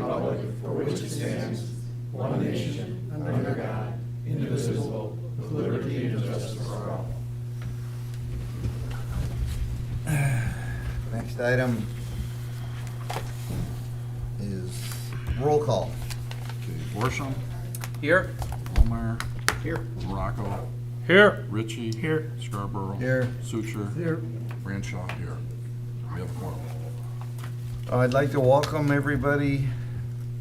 republic for which it stands, one nation, under God, indivisible, with liberty and justice for all. Next item is roll call. Okay, Borsham, Here. Holmeyer, Here. Morocco, Here. Ritchie. Here. Scarborough. Here. Suture. Here. Branshaw here. We have a quorum. I'd like to welcome everybody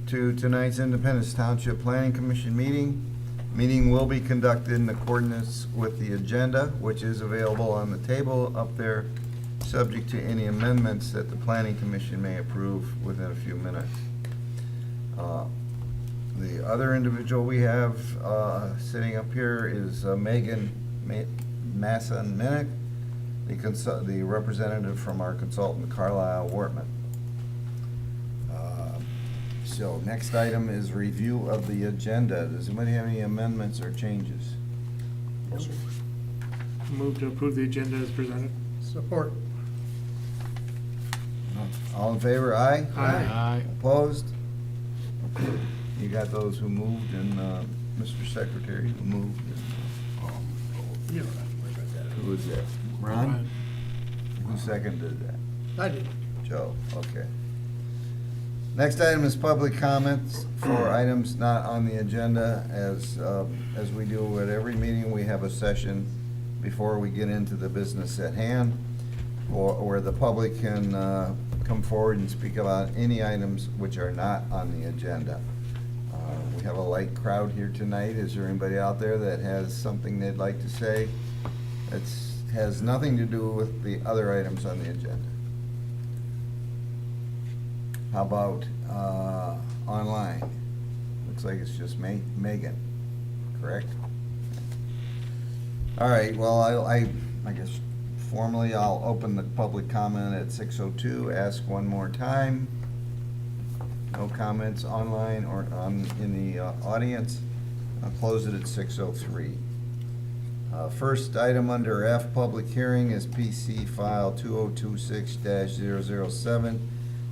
to tonight's Independence Township Planning Commission meeting. Meeting will be conducted in accordance with the agenda, which is available on the table up there, subject to any amendments that the Planning Commission may approve within a few minutes. The other individual we have sitting up here is Megan Masson-Minnick, the representative from our consultant Carlisle Wortman. So next item is review of the agenda. Does anybody have any amendments or changes? No, sir. Move to approve the agenda as presented. Support. All in favor, aye? Aye. Opposed? You got those who moved and Mr. Secretary who moved. You don't have to worry about that. Who was that? Ron? Who seconded that? I did. Joe, okay. Next item is public comments for items not on the agenda. As we do at every meeting, we have a session before we get into the business at hand, where the public can come forward and speak about any items which are not on the agenda. We have a light crowd here tonight. Is there anybody out there that has something they'd like to say that has nothing to do with the other items on the agenda? How about online? Looks like it's just Megan, correct? All right, well, I guess formally I'll open the public comment at 6:02, ask one more time. No comments online or in the audience. I'll close it at 6:03. First item under F, public hearing, is PC file 2026-007.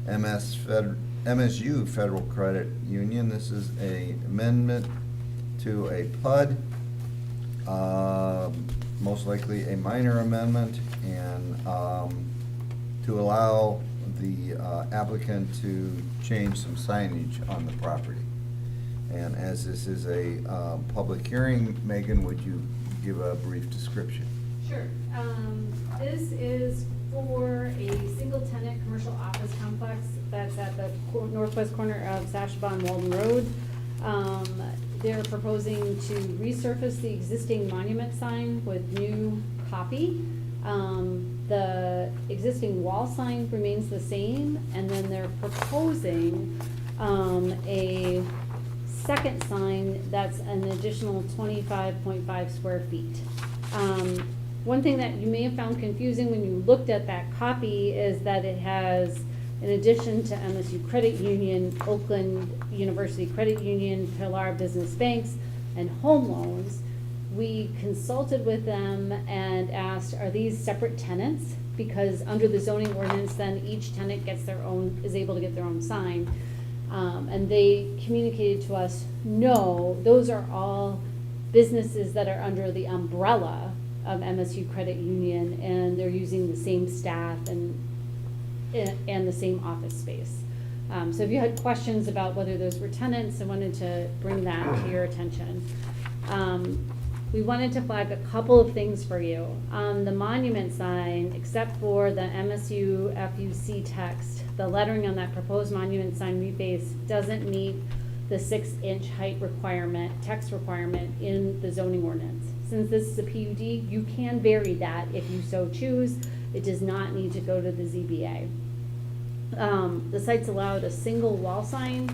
MSU Federal Credit Union. This is a amendment to a PUD, most likely a minor amendment, and to allow the applicant to change some signage on the property. And as this is a public hearing, Megan, would you give a brief description? Sure. This is for a single-tenant commercial office complex that's at the northwest corner of Sashaba and Walden Road. They're proposing to resurface the existing monument sign with new copy. The existing wall sign remains the same, and then they're proposing a second sign that's an additional 25.5 square feet. One thing that you may have found confusing when you looked at that copy is that it has, in addition to MSU Credit Union, Oakland University Credit Union, Pilar Business Banks, and home loans. We consulted with them and asked, are these separate tenants? Because under the zoning ordinance, then each tenant gets their own, is able to get their own sign. And they communicated to us, no, those are all businesses that are under the umbrella of MSU Credit Union, and they're using the same staff and the same office space. So if you had questions about whether those were tenants, I wanted to bring that to your attention. We wanted to flag a couple of things for you. On the monument sign, except for the MSU FUC text, the lettering on that proposed monument sign reface doesn't meet the 6-inch height requirement, text requirement in the zoning ordinance. Since this is a PUD, you can vary that if you so choose. It does not need to go to the ZBA. The site's allowed a single wall sign.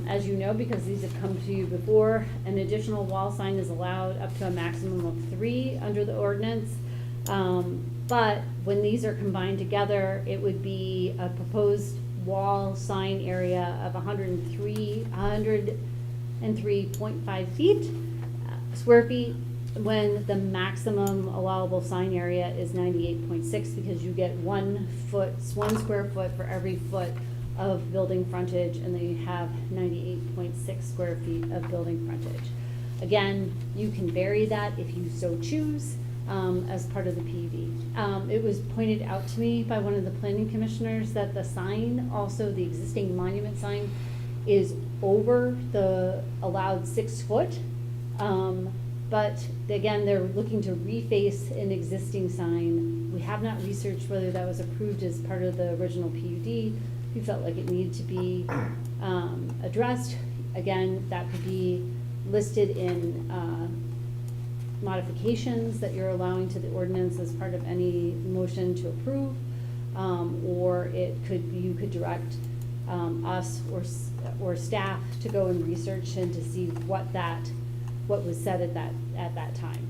As you know, because these have come to you before, an additional wall sign is allowed up to a maximum of 3 under the ordinance. But when these are combined together, it would be a proposed wall sign area of 103.5 square feet, when the maximum allowable sign area is 98.6, because you get 1 square foot for every foot of building frontage, and they have 98.6 square feet of building frontage. Again, you can vary that if you so choose, as part of the PUD. It was pointed out to me by one of the planning commissioners that the sign, also the existing monument sign, is over the allowed 6 foot. But again, they're looking to reface an existing sign. We have not researched whether that was approved as part of the original PUD. We felt like it needed to be addressed. Again, that could be listed in modifications that you're allowing to the ordinance as part of any motion to approve. Or you could direct us or staff to go and research and to see what was said at that time,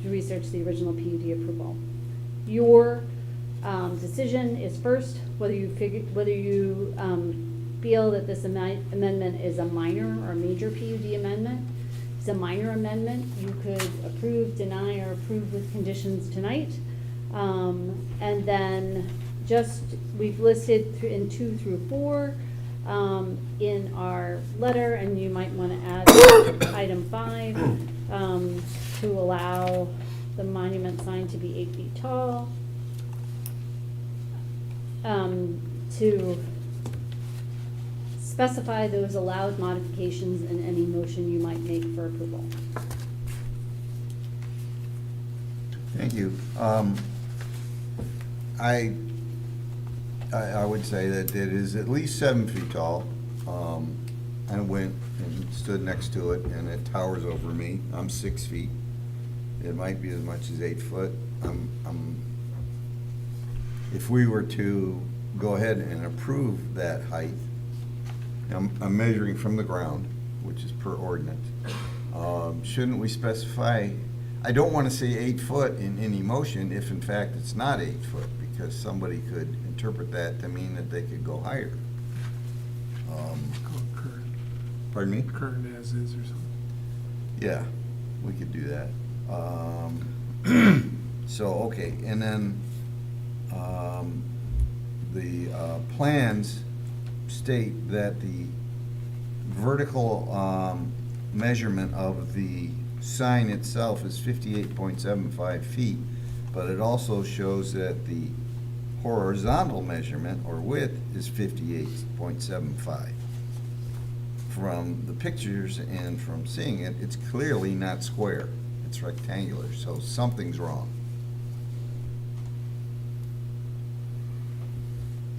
to research the original PUD approval. Your decision is first whether you feel that this amendment is a minor or major PUD amendment. If it's a minor amendment, you could approve, deny, or approve with conditions tonight. And then we've listed in 2 through 4 in our letter, and you might want to add item 5 to allow the monument sign to be 8 feet tall. To specify those allowed modifications in any motion you might make for approval. Thank you. I would say that it is at least 7 feet tall. I went and stood next to it, and it towers over me. I'm 6 feet. It might be as much as 8 foot. If we were to go ahead and approve that height, I'm measuring from the ground, which is per ordinance. Shouldn't we specify, I don't want to say 8 foot in any motion if in fact it's not 8 foot, because somebody could interpret that to mean that they could go higher. Current. Pardon me? Current as is or something. Yeah, we could do that. So, okay, and then the plans state that the vertical measurement of the sign itself is 58.75 feet, but it also shows that the horizontal measurement or width is 58.75. From the pictures and from seeing it, it's clearly not square, it's rectangular, so something's wrong.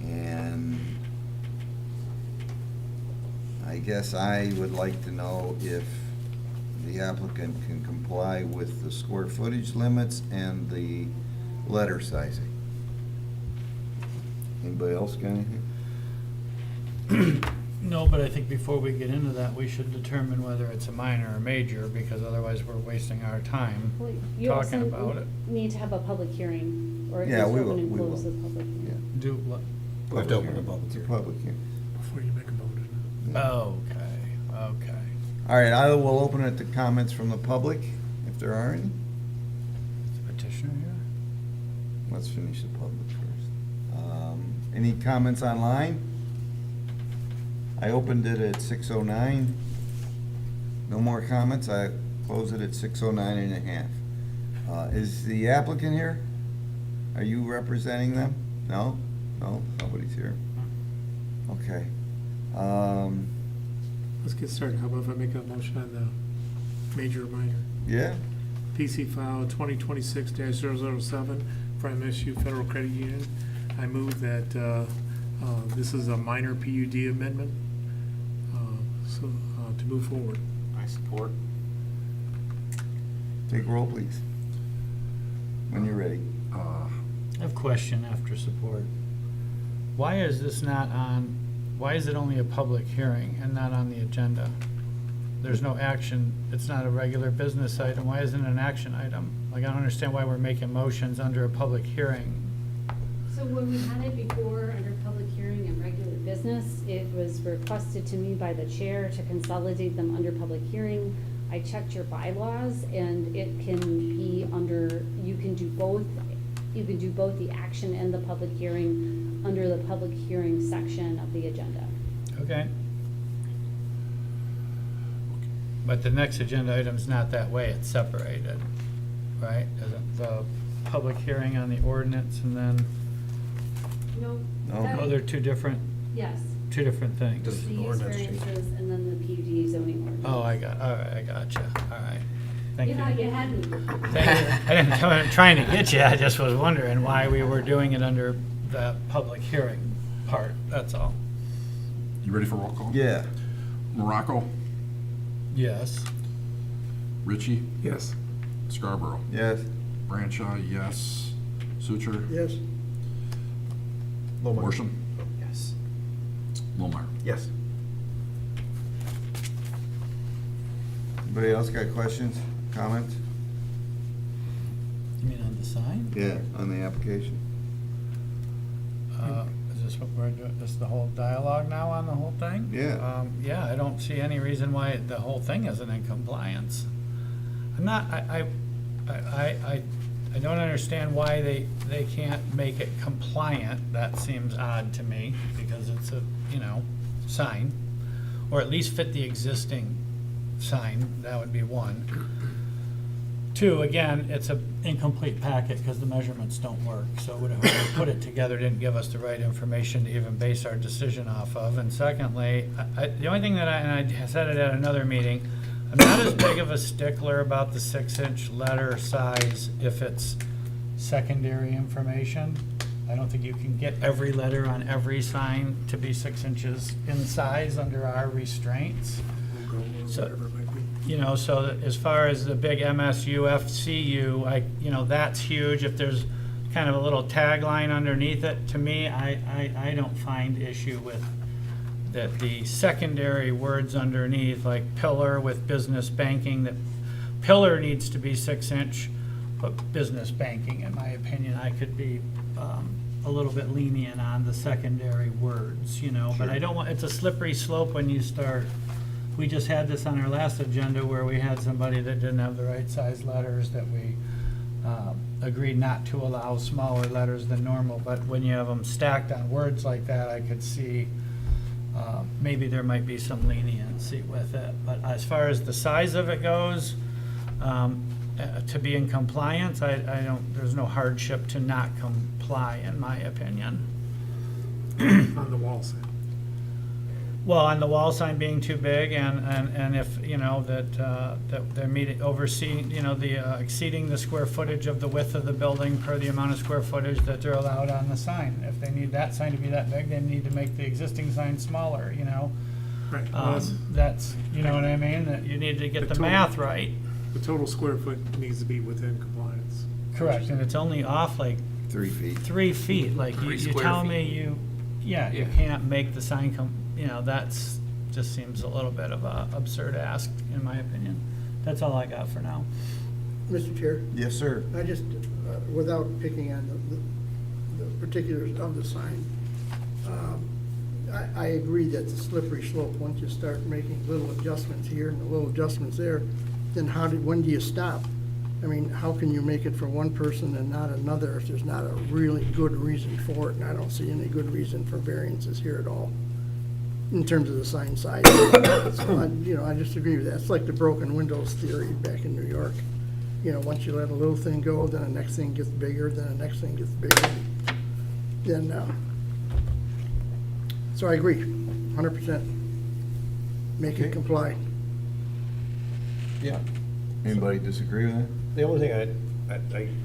And I guess I would like to know if the applicant can comply with the square footage limits and the letter sizing. Anybody else got anything? No, but I think before we get into that, we should determine whether it's a minor or major, because otherwise we're wasting our time Well, you talking also about it. need to have a public hearing, or Yeah, just we open will, and we close will. the public hearing. Yeah. Do what? We have to open the public It's a hearing. public hearing. Before you make a vote. Okay. All right, I will open it to comments from the public, if there are any. Is the petitioner here? Let's finish the public first. Any comments online? I opened it at 6:09. No more comments, I close it at 6:09 and a half. Is the applicant here? Are you representing them? No? No, nobody's here. Okay. Let's get started. How about if I make a motion on the major or minor? Yeah? PC file 2026-007 for MSU Federal Credit Union. I move that this is a minor PUD amendment, to move forward. I support. Take roll, please. When you're ready. I have a question after support. Why is this not on, why is it only a public hearing and not on the agenda? There's no action, it's not a regular business item, why isn't it an action item? Like, I don't understand why we're making motions under a public hearing. So when we had it before under public hearing and regular business, it was requested to me by the chair to consolidate them under public hearing. I checked your bylaws, and it can be under, you can do both you can do both the action and the public hearing under the public hearing section of the agenda. Okay. But the next agenda item's not that way, it's separated, right? Isn't the public hearing on the ordinance and then, No. No. oh, they're two different Yes, things? the use variances and then the PUD zoning ordinance. Oh, all right, I gotcha, all right. Thank You you. thought you had me. Thank you. I didn't, I wasn't trying to get you, I just was wondering why we were doing it under the public hearing part, that's all. You ready for roll call? Yeah. Morocco, Yes. Ritchie, Yes. Scarborough, Yes. Branshaw, yes. Sucher, Yes. Worsham, Yes. Lomar. Yes. Anybody else got questions, comments? You mean on the sign? Yeah, on the application. Is this what we're doing, this is the whole dialogue now on the whole thing? Yeah. Yeah, I don't see any reason why the whole thing isn't in compliance. I'm not, I don't understand why they can't make it compliant. That seems odd to me, because it's a, sign, or at least fit the existing sign, that would be one. Two, again, it's an incomplete packet because the measurements don't work, so whoever put it together didn't give us the right information to even base our decision off of. And secondly, the only thing that and I said it at another meeting, I'm not as big of a stickler about the 6-inch letter size if it's secondary information. I don't think you can get every letter on every sign to be 6 inches in size under our restraints. So, so that as far as the big MSU, FCU, that's huge. If there's kind of a little tagline underneath it, to me, I don't find issue with that the secondary words underneath, like pillar with business banking, that pillar needs to be 6-inch, but business banking, in my opinion, I could be a little bit lenient on the secondary words, but I don't want, it's a slippery slope when you start. We just had this on our last agenda where we had somebody that didn't have the right size letters that we agreed not to allow smaller letters than normal. But when you have them stacked on words like that, I could see maybe there might be some leniency with it. But as far as the size of it goes, to be in compliance, there's no hardship to not comply, in my opinion. On the wall sign. Well, on the wall sign being too big, and if, that they're overseeing, the exceeding the square footage of the width of the building per the amount of square footage that they're allowed on the sign. If they need that sign to be that big, they need to make the existing sign smaller, Right. Well, That's, you know what I mean? That you need to get the math right. the total square foot needs to be within compliance. Correct, and it's only off like 3 feet. 3 feet, like you tell me you can't make the sign that's, just seems a little bit of a absurd ask, in my opinion. That's all I got for now. Mr. Chair, Yes, sir. I just, without picking on the particulars of the sign, I agree that the slippery slope, once you start making little adjustments here and little adjustments there, then when do you stop? I mean, how can you make it for one person and not another if there's not a really good reason for it? And I don't see any good reason for variances here at all, in terms of the sign size. So I just agree with that. It's like the broken windows theory back in New York. Once you let a little thing go, then the next thing gets bigger, then the next thing gets bigger. So I agree, 100%. Make Okay. it comply. Yeah. Anybody disagree with that? The only thing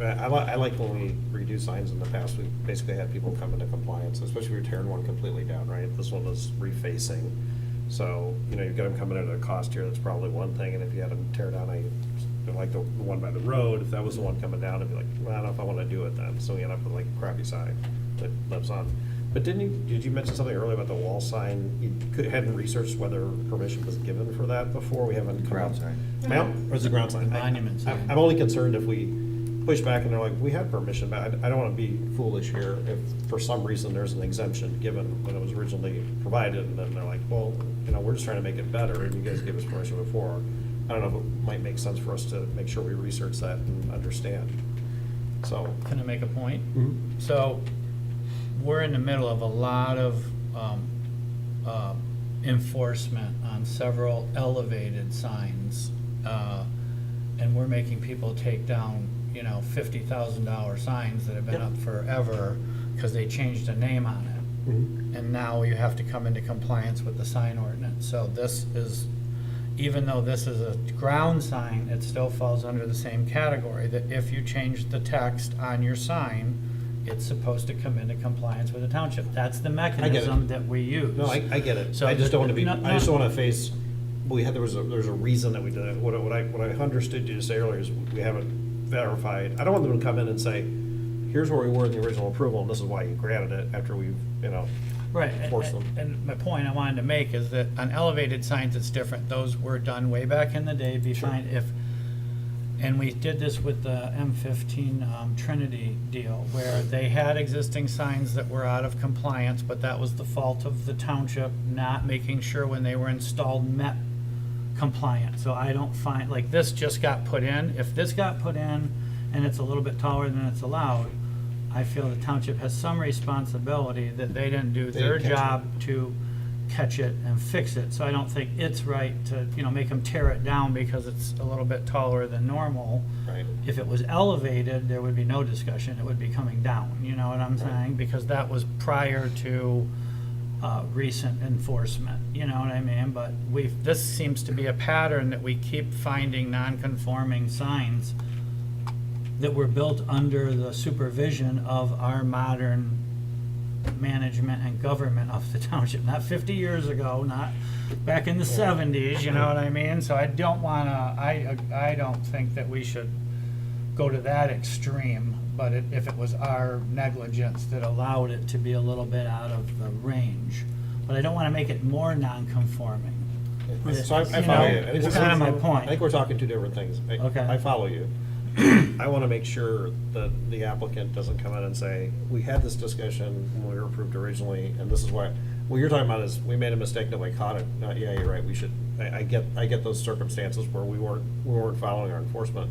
I like when we redo signs in the past, we basically had people come into compliance, especially if you're tearing one completely down, right? This one was refacing. So, you've got them coming at a cost here, that's probably one thing, and if you had them tear down, like the one by the road, if that was the one coming down, it'd be like, well, I don't know if I wanna do it then, so we end up with like a crappy sign that lives on. But did you mention something earlier about the wall sign? You hadn't researched whether permission was given for that before? We haven't come Ground up- sign. Or is it ground sign? Monument sign. I'm only concerned if we push back and they're like, we had permission, but I don't want to be foolish here if for some reason there's an exemption given when it was originally provided, and then they're like, well, we're just trying to make it better, and you guys gave us permission before. I don't know if it might make sense for us to make sure we research that and understand. So, Can I make a point? mhm. So, we're in the middle of a lot of enforcement on several elevated signs. And we're making people take down, $50,000 signs that have been Yep. up forever because they changed a name on it. Mhm. And now you have to come into compliance with the sign ordinance. So this is, even though this is a ground sign, it still falls under the same category, that if you change the text on your sign, it's supposed to come into compliance with the township. That's the mechanism that we use. No, I get it. So I just don't want to be, no, I just no. don't want to face, there's a reason that we did it. What I understood you to say earlier is we haven't verified. I don't want them to come in and say, here's where we were in the original approval, and this is why you granted it after we've, Right, force them. and my point I wanted to make is that on elevated signs, it's different. Those were done way back in the day, be Sure. fine and we did this with the M15 Trinity deal, where they had existing signs that were out of compliance, but that was the fault of the township not making sure when they were installed met compliance. So I don't find, like, this just got put in. If this got put in and it's a little bit taller than it's allowed, I feel the township has some responsibility that they didn't do They their didn't catch it. job to catch it and fix it. So I don't think it's right to, make them tear it down because it's a little bit taller than normal. Right. If it was elevated, there would be no discussion. It would be coming down, you know what I'm Right. saying? Because that was prior to recent enforcement, you know what I mean? But this seems to be a pattern that we keep finding non-conforming signs that were built under the supervision of our modern management and government of the township, not 50 years ago, not back in the 70s, you know what I mean? So I don't wanna, I don't think that we should go to that extreme, but if it was our negligence that allowed it to be a little bit out of the range. But I don't wanna make it more non-conforming. So I You follow know, you. I think it's we're- kinda my point. I think we're talking two different things. Okay. I follow you. I want to make sure that the applicant doesn't come in and say, we had this discussion when we were approved originally, and this is why, what you're talking about is, we made a mistake, nobody caught it. No, yeah, you're right, we should, I get those circumstances where we weren't following our enforcement.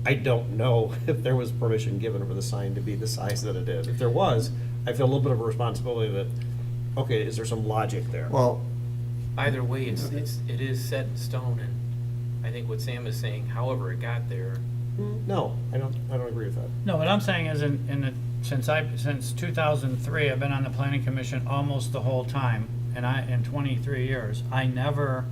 I don't know if there was permission given for the sign to be the size that it is. If there was, I feel a little bit of a responsibility that, okay, is there some logic there? Well, Either way, it is set in stone, and I think what Sam is saying, however it got there, No, I don't agree with that. No, what I'm saying is since 2003, I've been on the planning commission almost the whole time, and in 23 years, I never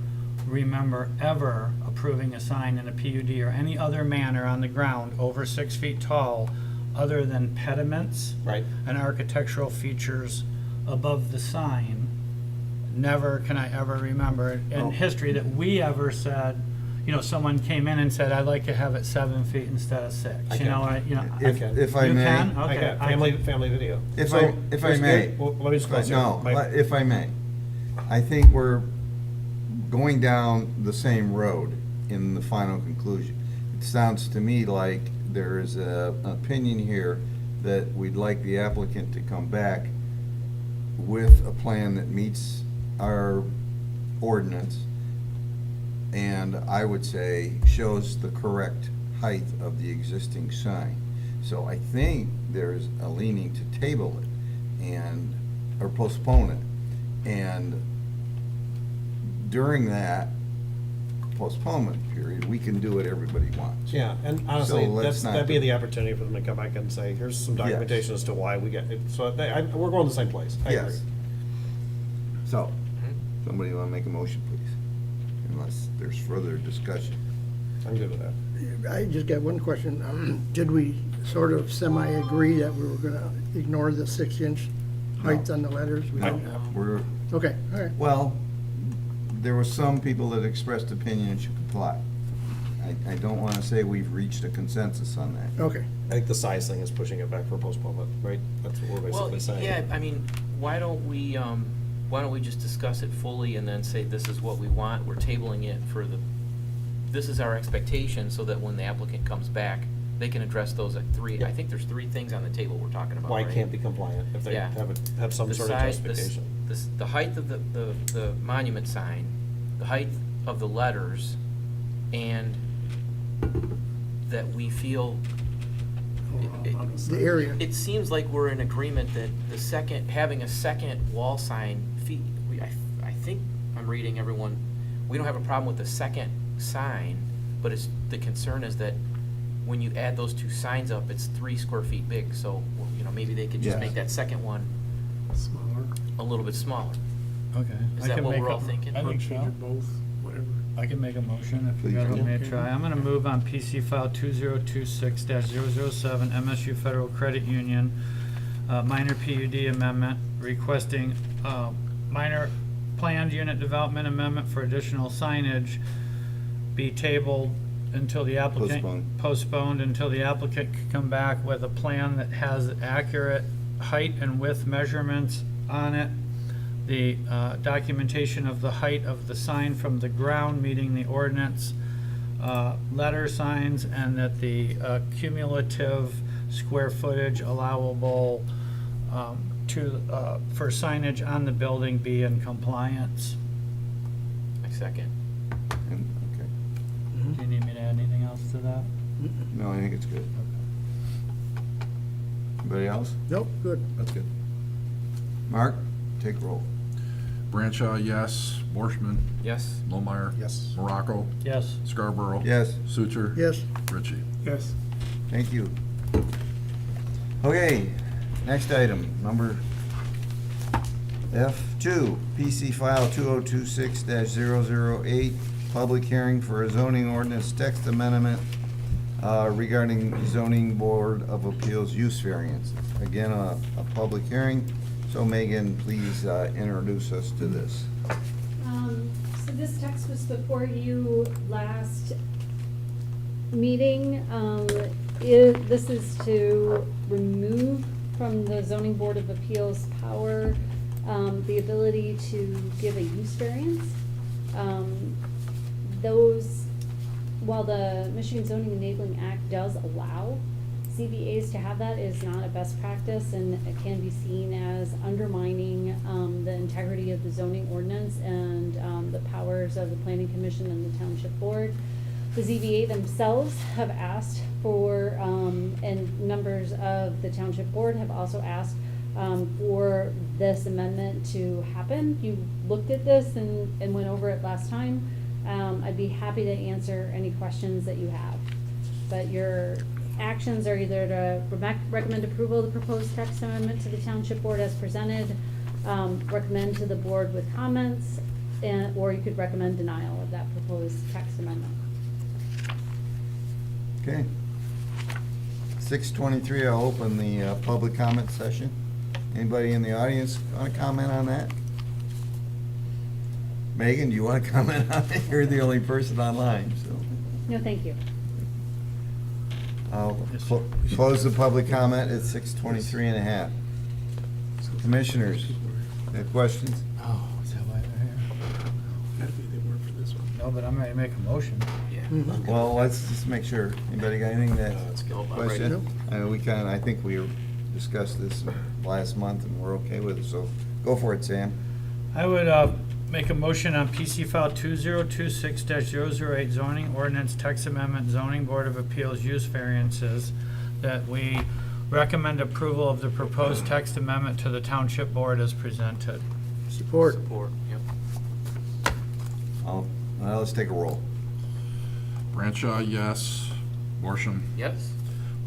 remember ever approving a sign in a PUD or any other manner on the ground over 6 feet tall, other than pediments Right. and architectural features above the sign. Never can I ever remember Oh. in history that we ever said, someone came in and said, I'd like to have it 7 feet instead of 6. I You know, can. if I You may. can? I Okay. got family video. If So, I may. well, let me just close here. No, My- if I may, I think we're going down the same road in the final conclusion. It sounds to me like there is an opinion here that we'd like the applicant to come back with a plan that meets our ordinance, and I would say shows the correct height of the existing sign. So I think there's a leaning to table it or postpone it. And during that postponement period, we can do what everybody wants. Yeah, and honestly, So let's not that'd be do- the opportunity for them to come back and say, here's some documentation as to why we get it. So we're going to the same place. I agree. Yes. So, somebody want to make a motion, please? Unless there's further discussion. I'm good with that. I just got one question. Did we sort of semi-agree that we were gonna ignore the 6-inch height on the letters? We No. didn't? We're, Okay, all right. well, there were some people that expressed opinion and should comply. I don't want to say we've reached a consensus on that. Okay. I think the size thing is pushing it back for postponement, right? That's what we're well, basically saying. yeah, I mean, why don't we just discuss it fully and then say this is what we want, we're tabling it this is our expectation, so that when the applicant comes back, they can address those at 3. Yeah. I think there's 3 things on the table we're talking about, Why right? can't be compliant if they Yeah. have some The sort of size- justification. The height of the monument sign, the height of the letters, and that we feel the area. It seems like we're in agreement that having a second wall sign I think I'm reading everyone, we don't have a problem with the second sign, but the concern is that when you add those two signs up, it's 3 square feet big, so, maybe they could just Yes. make that second one Smaller. a little bit smaller. Okay. Is I that can what make we're a- all thinking? I Or think change so. it both, whatever. I can make a motion if you Please guys do. want me to Okay. try. I'm gonna move on PC file 2026-007 MSU Federal Credit Union, minor PUD amendment requesting, minor planned unit development amendment for additional signage be tabled until the applicant. Postponed until the applicant can come back with a plan that has accurate height and width measurements on it. The documentation of the height of the sign from the ground meeting the ordinance letter signs, and that the cumulative square footage allowable for signage on the building be in compliance. I second. And- Okay. Do you need me to add anything else to that? No, I think it's good. Anybody else? Nope, good. That's good. Mark, take roll. Branchau, yes. Borschman, Yes? Lohmeyer. Yes. Morocco, Yes. Scarborough. Yes. Sucher. Yes. Ritchie. Yes. Thank you. Okay, next item, number F2, PC file 2026-008, public hearing for a zoning ordinance text amendment regarding zoning board of appeals use variance. Again, a public hearing. So Megan, please introduce us to this. So this text was before you last meeting. This is to remove from the zoning board of appeals power the ability to give a use variance. While the Michigan Zoning Enabling Act does allow CBAs to have that, is not a best practice, and it can be seen as undermining the integrity of the zoning ordinance and the powers of the planning commission and the township board. The ZBA themselves have asked for, and members of the township board have also asked for this amendment to happen. You looked at this and went over it last time. I'd be happy to answer any questions that you have. But your actions are either to recommend approval of the proposed text amendment to the township board as presented, recommend to the board with comments, or you could recommend denial of that proposed text amendment. Okay. 6:23, I'll open the public comment session. Anybody in the audience want to comment on that? Megan, do you want to comment on it? You're the only person online, so. No, thank you. I'll close the public comment at 6:23 and a half. Commissioners, any questions? Oh, is that why they're here? Gotta be they work for this one. No, but I'm ready to make a motion. Yeah. Well, let's just make sure. Anybody got anything that, No, it's good. Nope, I'm ready. question? I think we discussed this last month and we're okay with it, so go for it, Sam. I would make a motion on PC file 2026-008 zoning ordinance text amendment zoning board of appeals use variances, that we recommend approval of the proposed text amendment to the township board as presented. Support. Support, yep. Well, let's take a roll. Branchau, yes. Borschman, Yes?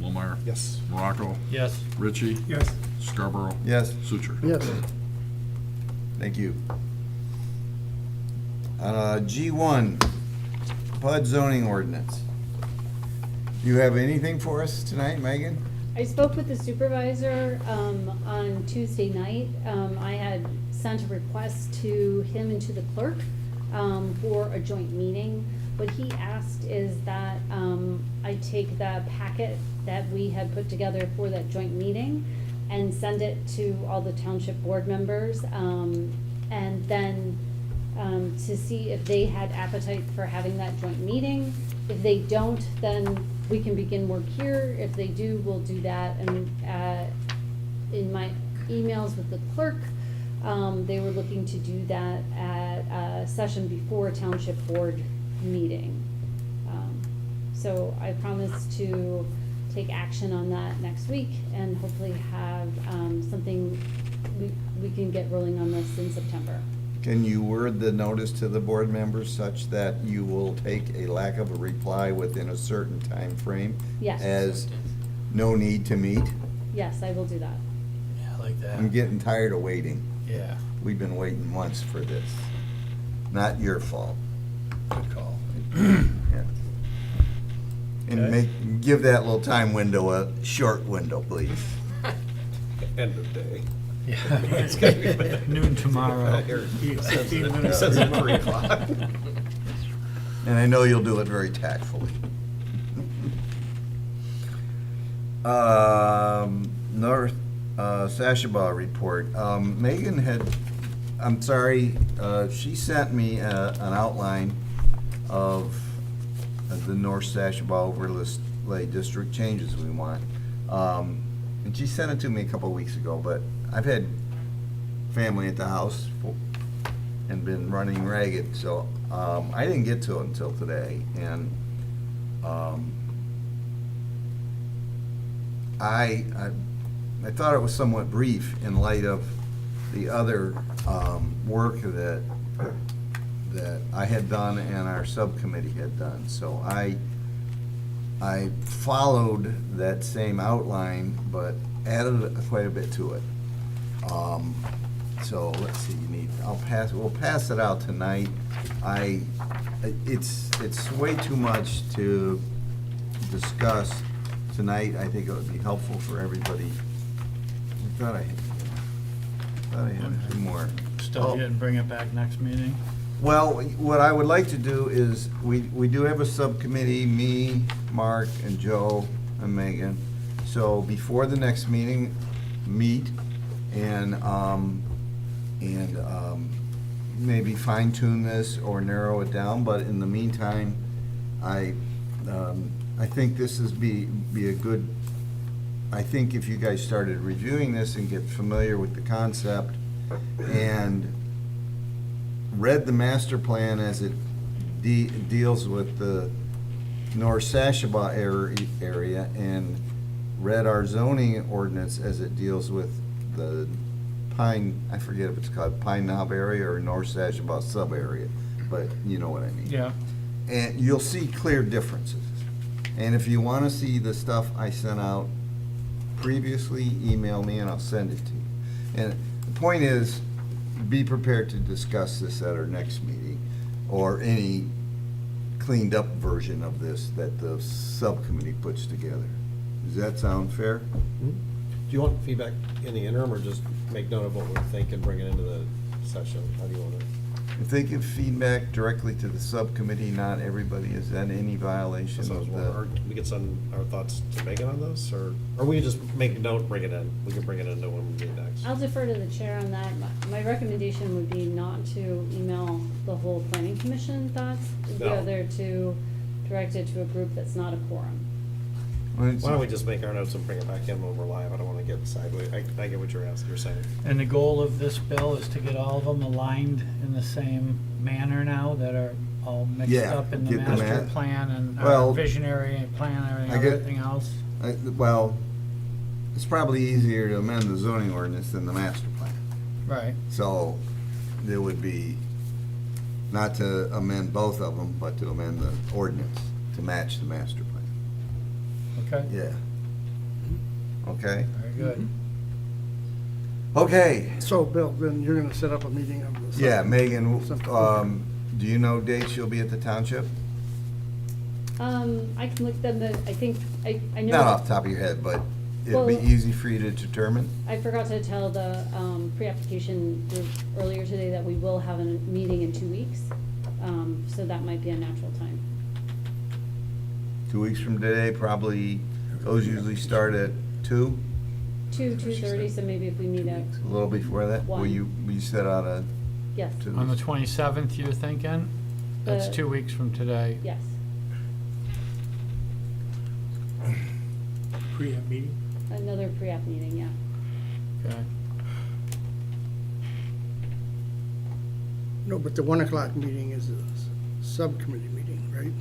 Lohmeyer. Yes. Morocco, Yes. Ritchie. Yes. Scarborough. Yes, Sucher. Yes. thank you. G1, PUD zoning ordinance. Do you have anything for us tonight, Megan? I spoke with the supervisor on Tuesday night. I had sent a request to him and to the clerk for a joint meeting. What he asked is that I take the packet that we had put together for that joint meeting and send it to all the township board members, and then to see if they had appetite for having that joint meeting. If they don't, then we can begin work here. If they do, we'll do that. And in my emails with the clerk, they were looking to do that at a session before a township board meeting. So I promised to take action on that next week and hopefully have something, we can get rolling on this in September. Can you word the notice to the board members such that you will take a lack of a reply within a certain time frame? Yes. As no need to meet? Yes, I will do that. Yeah, I like that. I'm getting tired of waiting. Yeah, We've been waiting months for this. Not your fault. good call. Yeah. And Okay. give that little time window a short window, please. End of day. Yeah, it's gonna be noon tomorrow. Here, You it have says 15 it minutes. says at 3 o'clock. And I know you'll do it very tactfully. North Sashaba report. Megan had, I'm sorry, she sent me an outline of the North Sashaba overlay district changes we want. And she sent it to me a couple weeks ago, but I've had family at the house and been running ragged, so I didn't get to it until today. And I thought it was somewhat brief in light of the other work that I had done and our subcommittee had done. So I followed that same outline, but added quite a bit to it. So let's see, we'll pass it out tonight. It's way too much to discuss tonight. I think it would be helpful for everybody. I thought I had a few more. Stuff you didn't bring it back next meeting? Well, what I would like to do is, we do have a subcommittee, me, Mark, and Joe, and Megan. So before the next meeting, meet and maybe fine tune this or narrow it down, but in the meantime, I think this is be a good, I think if you guys started reviewing this and get familiar with the concept and read the master plan as it deals with the North Sashaba area and read our zoning ordinance as it deals with the Pine, I forget if it's called Pine Knob area or North Sashaba sub area, but you know what I mean. Yeah. And you'll see clear differences. And if you want to see the stuff I sent out previously, email me and I'll send it to you. And the point is, be prepared to discuss this at our next meeting, or any cleaned up version of this that the subcommittee puts together. Does that sound fair? Do you want feedback in the interim, or just make note of what we think and bring it into the session? How do you want it? If they give feedback directly to the subcommittee, not everybody, is that any violation So of the? or we could send our thoughts to Megan on this, or we could just make a note, bring it in. We can bring it into when we meet next. I'll defer to the chair on that. My recommendation would be not to email the whole planning commission thoughts, No. rather to direct it to a group that's not a quorum. Why don't we just make our notes and bring it back in when we're live? I don't want to get sideways. I get what you're saying. And the goal of this bill is to get all of them aligned in the same manner now that are all mixed Yeah, up in the get the master plan and Well, visionary plan and I get- everything else? Well, it's probably easier to amend the zoning ordinance than the master plan. Right. So there would be, not to amend both of them, but to amend the ordinance to match the master plan. Okay. Yeah. Okay? Very good. Okay. So, Bill, then you're gonna set up a meeting of the. Yeah, Megan, Some- do you know dates you'll be at the township? I can look them, I think, I know. Not off the top of your head, but it'll be Well- easy for you to determine? I forgot to tell the pre-application group earlier today that we will have a meeting in 2 weeks, so that might be a natural time. 2 weeks from today, probably, those usually start at 2, 2:30, so maybe if we meet at, a little before that? Will 1. you set out a? yes, to- On the 27th, you're thinking? That's The- 2 weeks from today. yes. Pre-app meeting? Another pre-app meeting, yeah. Okay. No, but the 1 o'clock meeting is a subcommittee meeting, right?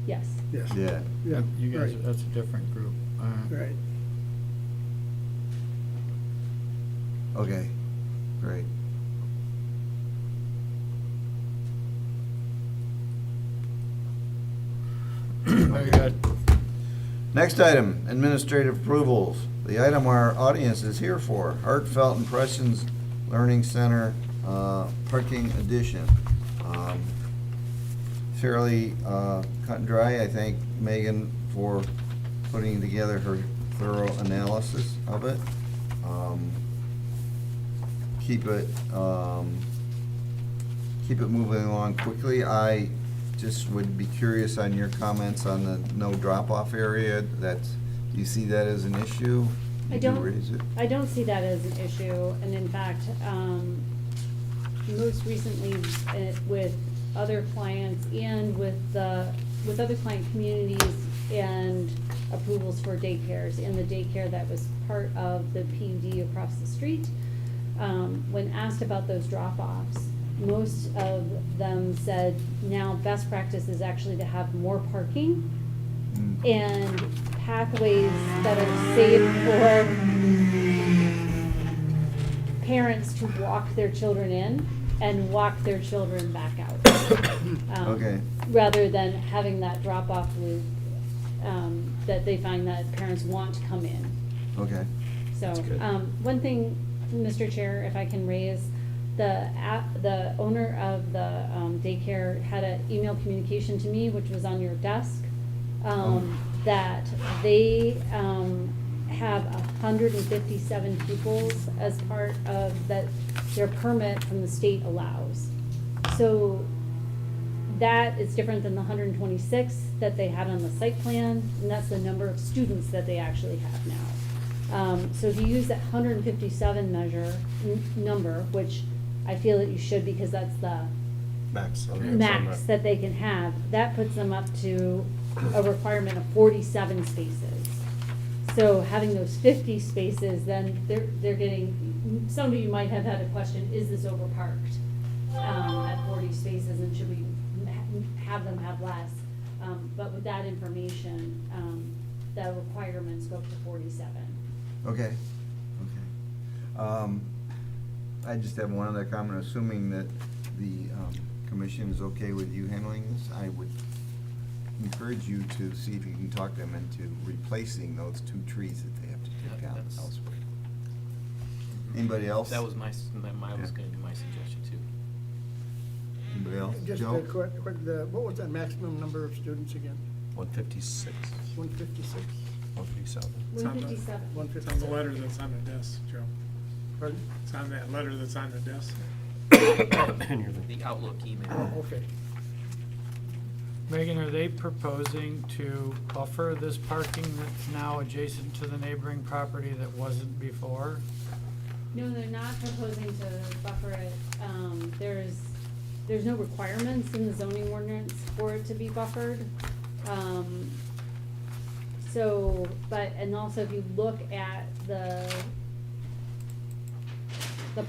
Yes. Yes. Yeah. Yeah, You guys, right. that's a different group. Right. Okay, great. Very good. Next item, administrative approvals. The item our audience is here for, Heartfelt Impressions Learning Center, parking addition. Fairly cut and dry. I thank Megan for putting together her thorough analysis of it. Keep it moving along quickly. I just would be curious on your comments on the no drop-off area. That's, do you see that as an issue? I Did you don't, raise it? I don't see that as an issue, and in fact, most recently, with other clients and with other client communities and approvals for daycares, and the daycare that was part of the PUD across the street, when asked about those drop-offs, most of them said now best practice is actually to have more parking and pathways that are safe for parents to walk their children in and walk their children back out. Okay. Rather than having that drop-off loop, that they find that parents want to come in. Okay. So, That's good. one thing, Mr. Chair, if I can raise, the owner of the daycare had an email communication to me, which was on your desk, that they have 157 pupils as part of that their permit from the state allows. So that is different than the 126 that they had on the site plan, and that's the number of students that they actually have now. So if you use that 157 number, which I feel that you should because that's the Max. max that they can have, that puts them up to a requirement of 47 spaces. So having those 50 spaces, then they're getting, some of you might have had a question, is this overparked at 40 spaces, and should we have them have less? But with that information, the requirements go up to 47. Okay, okay. I just have one other comment, assuming that the commission is okay with you handling this, I would encourage you to see if you can talk them into replacing those 2 trees that they have to take Yeah, down that's- elsewhere. Anybody else? That was was gonna be my suggestion too. Anybody else? Just Joe? a quick, what was that maximum number of students again? 156, 156? 157. It's on the- 157. It's on the letter that's on the desk, Joe. Pardon? It's on that letter that's on the desk. The Outlook email. Oh, okay. Megan, are they proposing to buffer this parking that's now adjacent to the neighboring property that wasn't before? No, they're not proposing to buffer it. There's no requirements in the zoning ordinance for it to be buffered. So, and also if you look at the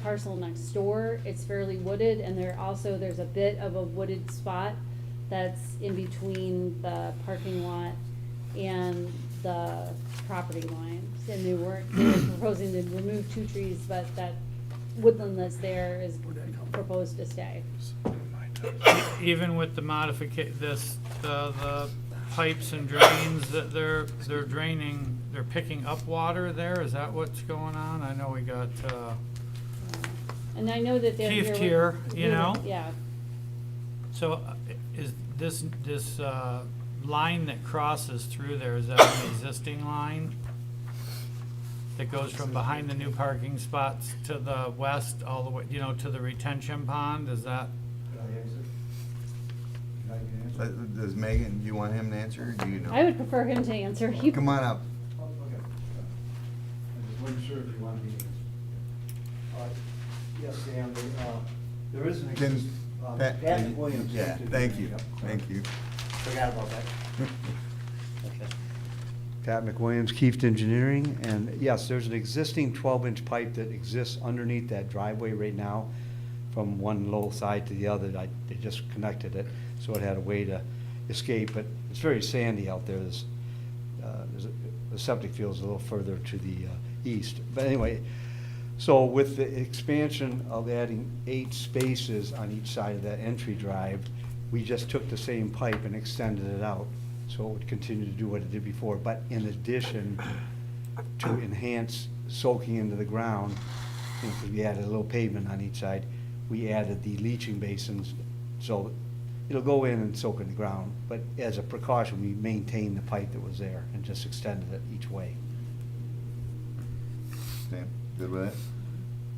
parcel next door, it's fairly wooded, and there's a bit of a wooded spot that's in between the parking lot and the property line. And they were proposing to remove 2 trees, but that woodland that's there is proposed to stay. Even with the the pipes and drains that they're draining, they're picking up water there? Is that what's going on? I know we got, And I know that they're here. Kieft here, you know? Yeah. so is this line that crosses through there, is that an existing line? That goes from behind the new parking spots to the west all the way, to the retention pond, is that? Does Megan, do you want him to answer, or do you know? I would prefer him to answer. You- Come on up. Okay. I just wasn't sure if you wanted me to. Yes, Dan, there is an Can, Pat, Pat can you- Williams. Yeah, thank you, thank you. Forgot about that. Okay. Pat McWilliams, Kieft Engineering, and yes, there's an existing 12-inch pipe that exists underneath that driveway right now from one low side to the other. They just connected it, so it had a way to escape, but it's very sandy out there. There's the septic field's a little further to the east. But anyway, so with the expansion of adding 8 spaces on each side of that entry drive, we just took the same pipe and extended it out, so it would continue to do what it did before. But in addition, to enhance soaking into the ground, we added a little pavement on each side, we added the leaching basins, so it'll go in and soak in the ground, but as a precaution, we maintained the pipe that was there and just extended it each way. Sam, good with that?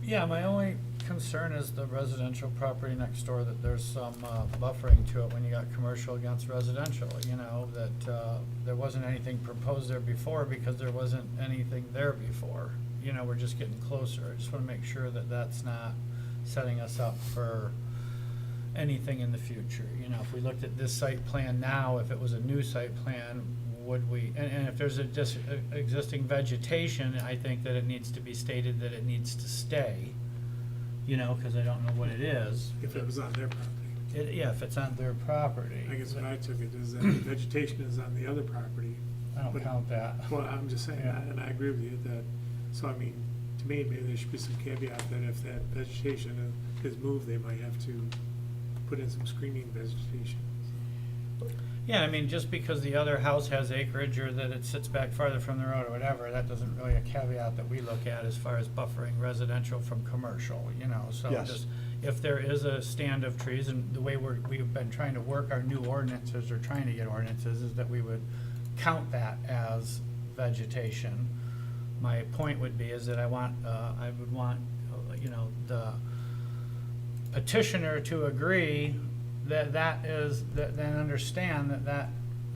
Yeah, my only concern is the residential property next door, that there's some buffering to it when you got commercial against residential, you know, that there wasn't anything proposed there before because there wasn't anything there before. You know, we're just getting closer. I just want to make sure that that's not setting us up for anything in the future. You know, if we looked at this site plan now, if it was a new site plan, would we, and if there's existing vegetation, I think that it needs to be stated that it needs to stay, you know, because I don't know what it is. If it was on their property. Yeah, if it's on their property. I guess what I took it is that the vegetation is on the other property. I don't but- count that. Well, I'm just saying, Yeah. and I agree with you that, so I mean, to me, maybe there should be some caveat that if that vegetation is moved, they might have to put in some screening vegetation. Yeah, I mean, just because the other house has acreage or that it sits back farther from the road or whatever, that doesn't really a caveat that we look at as far as buffering residential from commercial, you know, so Yes. just, if there is a stand of trees, and the way we've been trying to work our new ordinances, or trying to get ordinances, is that we would count that as vegetation. My point would be is that I would want, you know, the petitioner to agree then understand that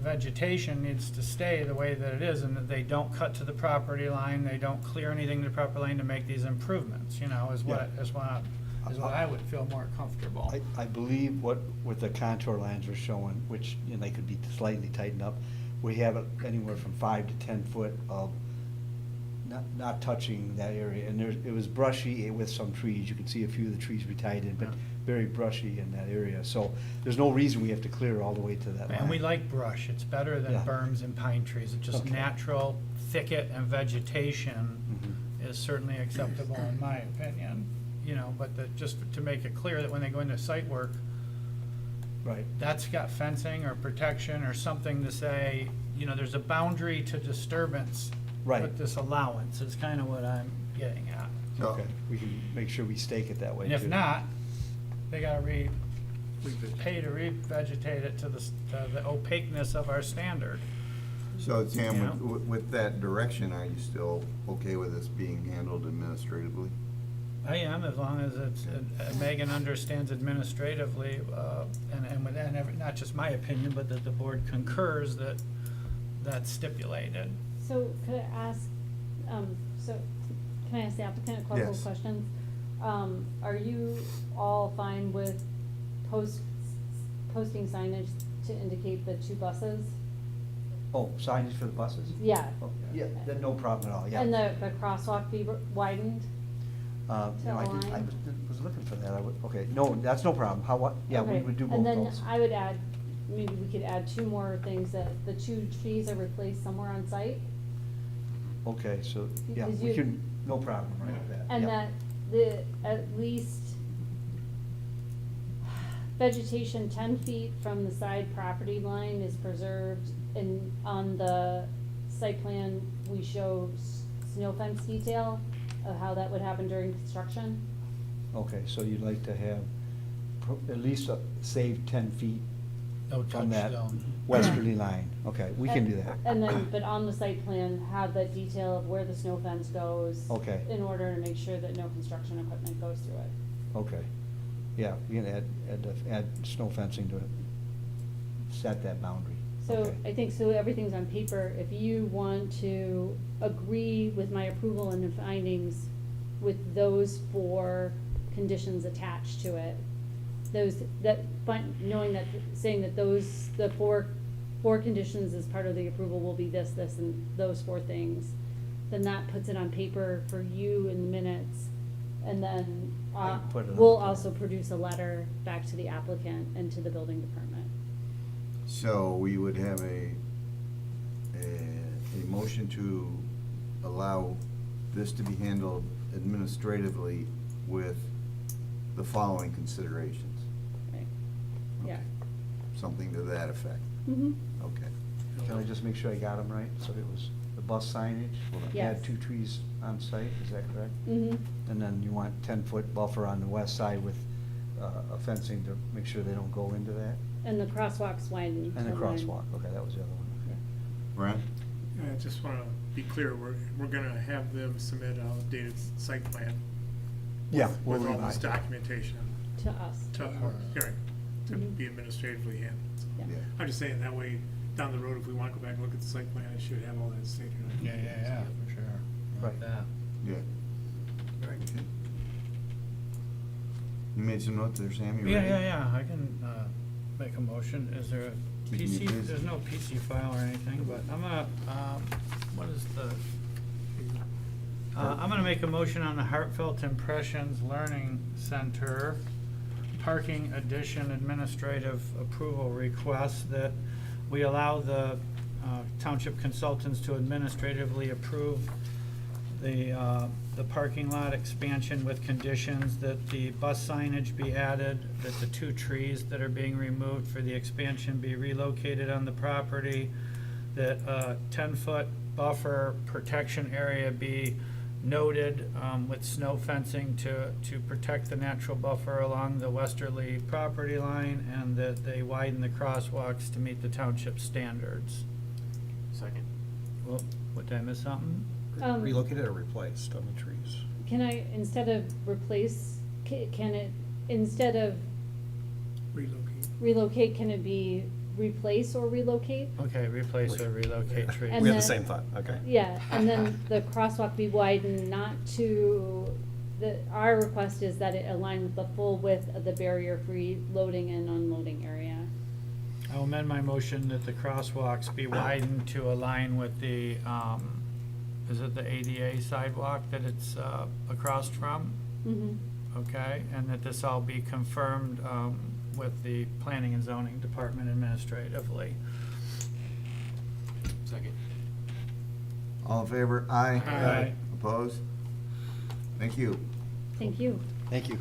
vegetation needs to stay the way that it is, and that they don't cut to the property line, they don't clear anything to the property line to make these improvements, you know, is what I would feel more comfortable. I believe what the contour lines are showing, which, you know, they could be slightly tightened up, we have it anywhere from 5 to 10 foot of not touching that area, and it was brushy with some trees, you can see a few of the trees we tied in, but very brushy in that area, so there's no reason we have to clear all the way to that line. And we like brush, it's better than Yeah. berms and pine trees, it's just Okay. natural thicket and vegetation Mhm. is certainly acceptable in my opinion, you know, but just to make it clear that when they go into site work, Right. that's got fencing or protection or something to say, you know, there's a boundary to disturbance Right. with this allowance, is kind of what I'm getting at. Okay, we can make sure we stake it that way And if too. not, they gotta pay to revegetate it to the opaqueness of our standard. So Sam, Yeah. with that direction, are you still okay with this being handled administratively? I am, as long as it's, Megan understands administratively, and not just my opinion, but that the board concurs that that's stipulated. So could I ask, can I ask the applicant a couple of Yes. questions? Are you all fine with posting signage to indicate the 2 buses? Oh, signage for the buses? Yeah. Oh, yeah, then no problem at all, yeah. And the crosswalk be widened? No, I did, I line? was looking for that, okay, no, that's no problem, yeah, we Okay. would do both And then those. I would add, maybe we could add 2 more things, that the 2 trees are replaced somewhere on site. Okay, so, yeah, Because we you- can, no problem, right with that. And yeah. that at least vegetation 10 feet from the side property line is preserved, and on the site plan, we show snow fence detail of how that would happen during construction. Okay, so you'd like to have at least save 10 feet No from that touchstone. westerly line, okay, we can do that. And then, but on the site plan, have that detail of where the snow fence goes. Okay. In order to make sure that no construction equipment goes through it. Okay, yeah, we can add snow fencing to it, set that boundary. So Okay. I think, so everything's on paper. If you want to agree with my approval and the findings with those 4 conditions attached to it, knowing that, saying that the four conditions as part of the approval will be this, and those 4 things, then that puts it on paper for you in the minutes. And then, I can put it on we'll the- also produce a letter back to the applicant and to the building department. So we would have a motion to allow this to be handled administratively with the following considerations. Right. Yeah. Something to that effect. Mm-hmm. Okay. Can I just make sure I got them right? So it was the bus signage, Yes. add 2 trees on site, is that correct? Mm-hmm. And then you want 10-foot buffer on the west side with a fencing to make sure they don't go into that? And the crosswalks widened. And the to line. crosswalk, okay, that was the other one, okay. Brent? I just want to be clear, we're going to have them submit an updated site plan. Yeah, with- we'll With all this revise it. documentation To us. to our hearing, to Mhm. be administratively handled. Yeah. Yeah. I'm just saying, that way, down the road, if we want to go back and look at the site plan, it should have all that stated. Yeah, for sure. Right. That. Yeah. Right. Okay. You made some notes there, Sam, you ready? Yeah, I can, make a motion. Is there a Keeping you PC? busy. There's no PC file or anything, but I'm gonna, what is the? I'm gonna make a motion on the Heartfelt Impressions Learning Center parking addition administrative approval request that we allow the township consultants to administratively approve the parking lot expansion with conditions that the bus signage be added, that the 2 trees that are being removed for the expansion be relocated on the property, that a 10-foot buffer protection area be noted with snow fencing to protect the natural buffer along the westerly property line, and that they widen the crosswalks to meet the township standards. Second. Well, what, did I miss something? Relocated or replaced on the trees? Can I, instead of replace, can it, instead of Relocate. relocate, can it be replace or relocate? Okay, replace or relocate trees. And We have the then- same thought, okay. Yeah, and then the crosswalk be widened not to, our request is that it align with the full width of the barrier-free loading and unloading area. I'll amend my motion that the crosswalks be widened to align with the, is it the ADA sidewalk that it's across from? Mm-hmm. Okay, and that this all be confirmed with the planning and zoning department administratively. Second. All in favor? Aye. Aye. Opposed? Thank you. Thank you. Thank you.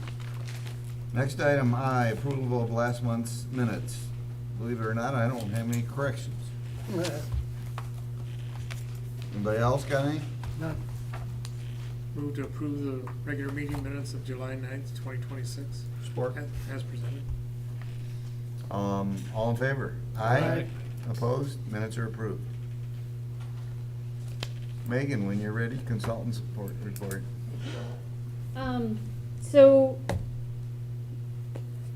Next item, I, approval of last month's minutes. Believe it or not, I don't have any corrections. Anybody else got any? None. Move to approve the regular meeting minutes of July 9th, 2026. Support. As presented. All in favor? Aye. Opposed? Minutes are approved. Megan, when you're ready, consultant support report. So,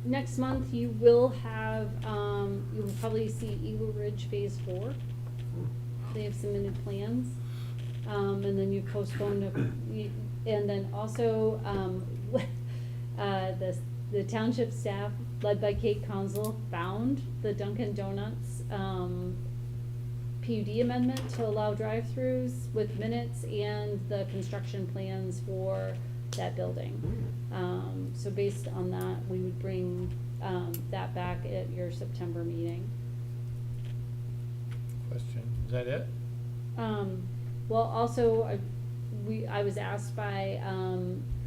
next month you will have, you will probably see Eagle Ridge Phase 4. They have submitted plans, and then you postponed, and then also, the township staff, led by Kate Council, found the Dunkin' Donuts, PUD amendment to allow drive-throughs with minutes and the construction plans for that building. So based on that, we would bring, that back at your September meeting. Question, is that it? Well, also, I was asked by,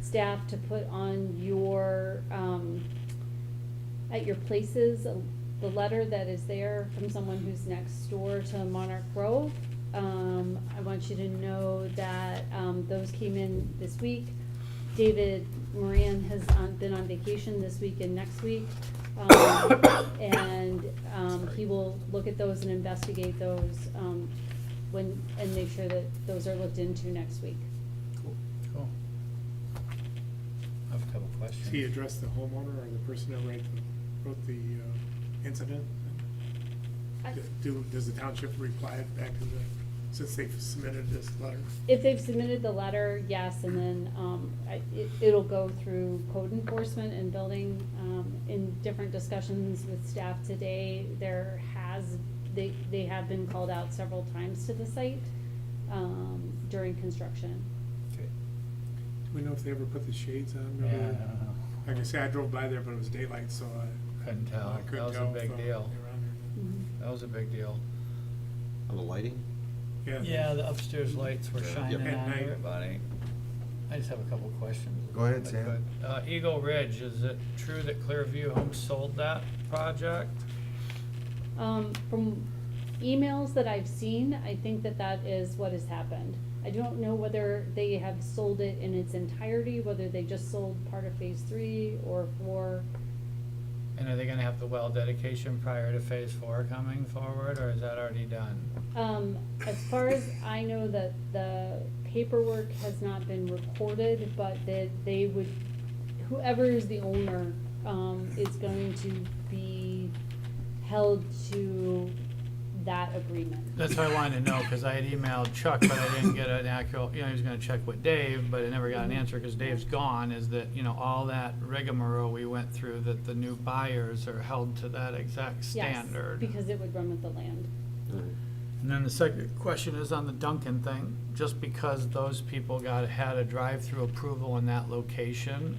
staff to put on your, at your places, the letter that is there from someone who's next door to Monarch Grove. I want you to know that, those came in this week. David Moran has been on vacation this week and next week. And he will look at those and investigate those, and make sure that those are looked into next week. Cool. I have a couple questions. Does he address the homeowner or the person that wrote the incident? Does the township reply back to since they've submitted this letter? If they've submitted the letter, yes, and then, it'll go through code enforcement and building, in different discussions with staff today. They have been called out several times to the site, during construction. Okay. Do we know if they ever put the shades on? Yeah, I don't know. Like I said, I drove by there, but it was daylight, so Couldn't tell. I couldn't That was a tell big from deal. around there. Mhm. That was a big deal. On the lighting? Yeah, the upstairs lights were shining At on night. everybody. I just have a couple questions. Go ahead, if I Sam. could. Eagle Ridge, is it true that Clearview Homes sold that project? From emails that I've seen, I think that that is what has happened. I don't know whether they have sold it in its entirety, whether they just sold part of phase 3 or 4. And are they gonna have the well dedication prior to phase 4 coming forward, or is that already done? As far as I know, that the paperwork has not been recorded, but that they would, whoever is the owner, is going to be held to that agreement. That's what I wanted to know, cause I had emailed Chuck, but I didn't get an accurate, he was gonna check with Dave, but I never got an answer, cause Dave's gone, is that, all that rigmarole we went through, that the new buyers are held to that exact standard. Yes, because it would run with the land. And then the second question is on the Duncan thing, just because those people had a drive-through approval in that location,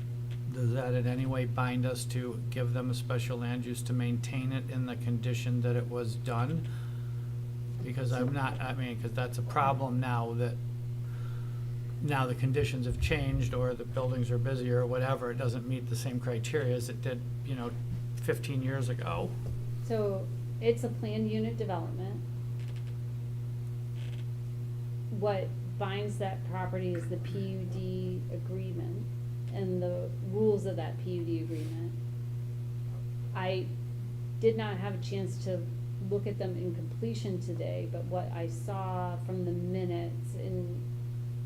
does that in any way bind us to give them a special land use to maintain it in the condition that it was done? Because because that's a problem now that, now the conditions have changed, or the buildings are busier, or whatever, it doesn't meet the same criteria as it did, 15 years ago. So it's a planned unit development. What binds that property is the PUD agreement and the rules of that PUD agreement. I did not have a chance to look at them in completion today, but what I saw from the minutes in,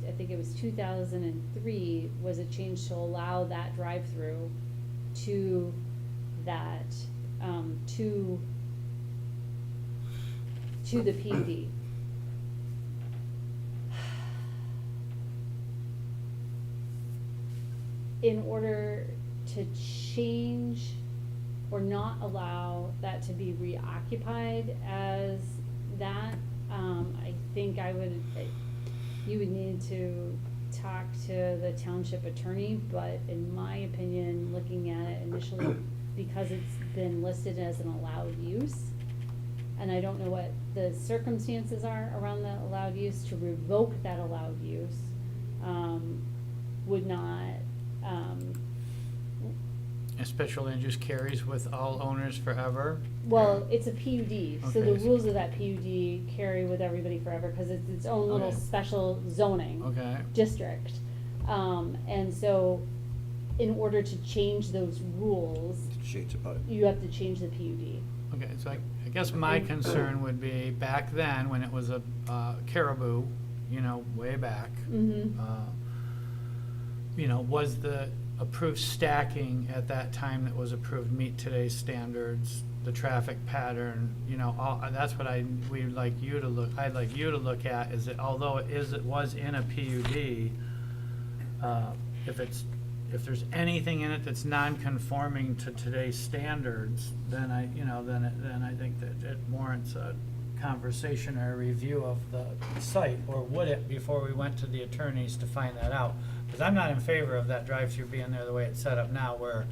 I think it was 2003, was a change to allow that drive-through to that, to the PUD. In order to change or not allow that to be reoccupied as that, I think you would need to talk to the township attorney, but in my opinion, looking at it initially, because it's been listed as an allowed use, and I don't know what the circumstances are around the allowed use, to revoke that allowed use, would not, A special land use carries with all owners forever? well, it's a PUD, so the Okay. rules of that PUD carry with everybody forever, cause it's its own little Okay. special zoning Okay. district. And so, in order to change those rules, Shades about it. you have to change the PUD. Okay, so I guess my concern would be, back then, when it was a Caribou, way back, Mm-hmm. was the approved stacking at that time that was approved meet today's standards, the traffic pattern, that's what I'd like you to look at, is that although it was in a PUD, if there's anything in it that's non-conforming to today's standards, then I think that it warrants a conversation or a review of the site, or would it, before we went to the attorneys to find that out? Because I'm not in favor of that drive-through being there the way it's set up now, where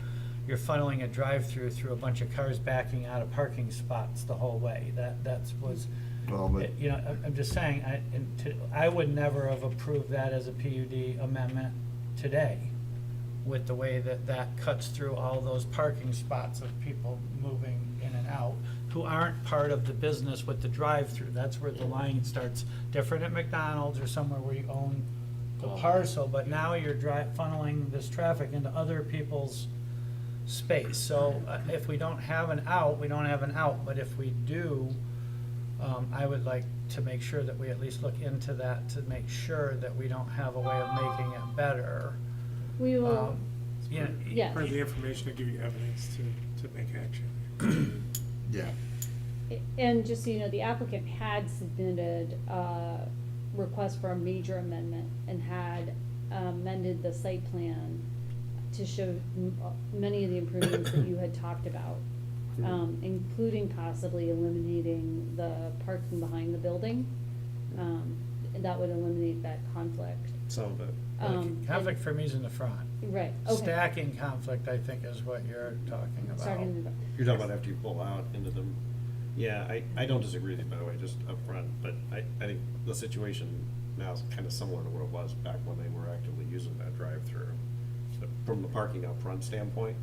you're funneling a drive-through through a bunch of cars backing out of parking spots the whole way. Well, but I'm just saying, I would never have approved that as a PUD amendment today, with the way that cuts through all those parking spots of people moving in and out, who aren't part of the business with the drive-through. That's where the line starts, different at McDonald's or somewhere where you own the parcel, but now you're funneling this traffic into other people's space. So if we don't have an out, we don't have an out, but if we do, I would like to make sure that we at least look into that, to make sure that we don't have a way of making it better. We will, yes. Part of the information to give you evidence to make action. yeah. And just so you know, the applicant had submitted a request for a major amendment and had amended the site plan to show many of the improvements that you had talked about, including possibly eliminating the parking behind the building. And that would eliminate that conflict. Some of it. Conflict for me is in the front. Right, okay. Stacking conflict, I think, is what you're talking about. Starting in the- You're talking about after you pull out into the Yeah, I don't disagree with you, by the way, just up front, but I think the situation now is kind of similar to what it was back when they were actively using that drive-through. But from the parking up front standpoint,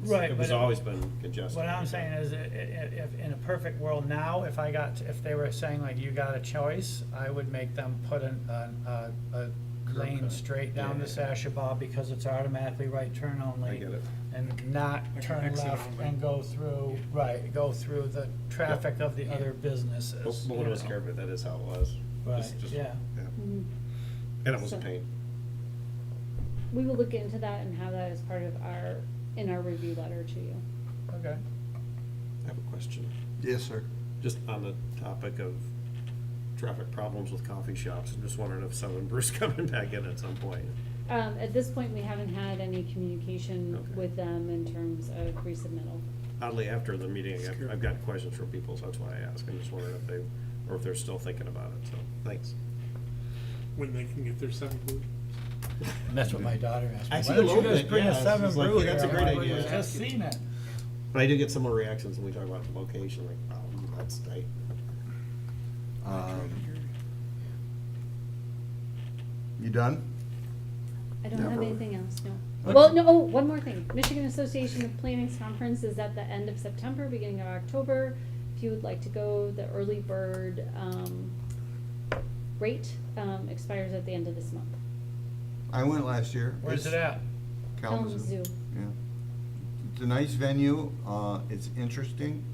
Right, it was but always been congested. What I'm saying is, if, in a perfect world now, if they were saying like, you got a choice, I would make them put a lane straight down to Sashabaw because it's automatically right turn only. I get it. And not Like an turn exit left only. and go through, go through the traffic of the other businesses. But when you it was know. careful, that is how it was. Right, Just- yeah. Mhm. And it was a So- pain. We will look into that and have that as part of in our review letter to you. Okay. I have a question. Yes, sir. Just on the topic of traffic problems with coffee shops, I'm just wondering if Southern Brew's coming back in at some point. At this point, we haven't had any communication Okay. with them in terms of resubmittal. Oddly, after the meeting, I've got questions from people, so that's why I asked. I'm just wondering if they're still thinking about it, so, thanks. When they can get their 7 brew. And that's what my daughter asked me. I see Why a don't you little guys bit, bring yeah. a 7 It's like, brew yeah, that's here? a great I'm like, idea. "We've just seen it." But I do get similar reactions when we talk about the location, like, oh, that's tight. You done? I don't have Never. anything else, no. Okay. Well, no, oh, one more thing. Michigan Association of Planning's conference is at the end of September, beginning of October. If you would like to go, the early bird, rate, expires at the end of this month. I went last year. Where's it at? Kalamazoo. Yeah. It's a nice venue, it's interesting.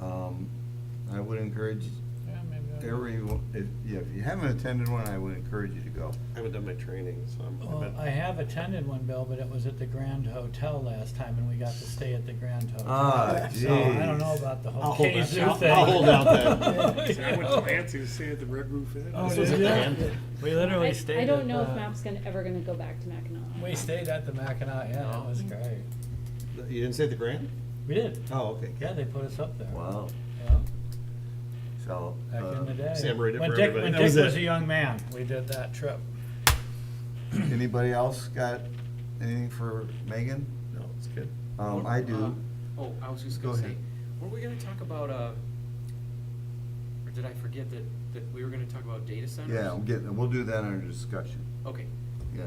I would encourage Yeah, maybe. if you haven't attended one, I would encourage you to go. I haven't done my training, so Well, I have attended one, Bill, but it was at the Grand Hotel last time, and we got to stay at the Grand Hotel. Ah, So I don't know geez. about the I'll whole hold out. Kazoo I'll thing. hold out then. See, I went to Lansing to stay at the Red Roof Inn. Oh, This was did at the ya? end. We literally I stayed don't at know if the- MAP's ever gonna go back to Mackinac. We stayed at the Mackinac, yeah, that was No. great. You didn't say the Grand? We did. Oh, okay. Yeah, they put us up there. Wow. Yeah, So, back in the day. Sam rated When for Dick, everybody. when That Dick was it. was a young man, we did that trip. anybody else got anything for Megan? No, it's good. I do. Oh, I was just Go gonna say, ahead. were we gonna talk about, or did I forget that we were gonna talk about data centers? Yeah, we'll do that under discussion. Okay. Yeah.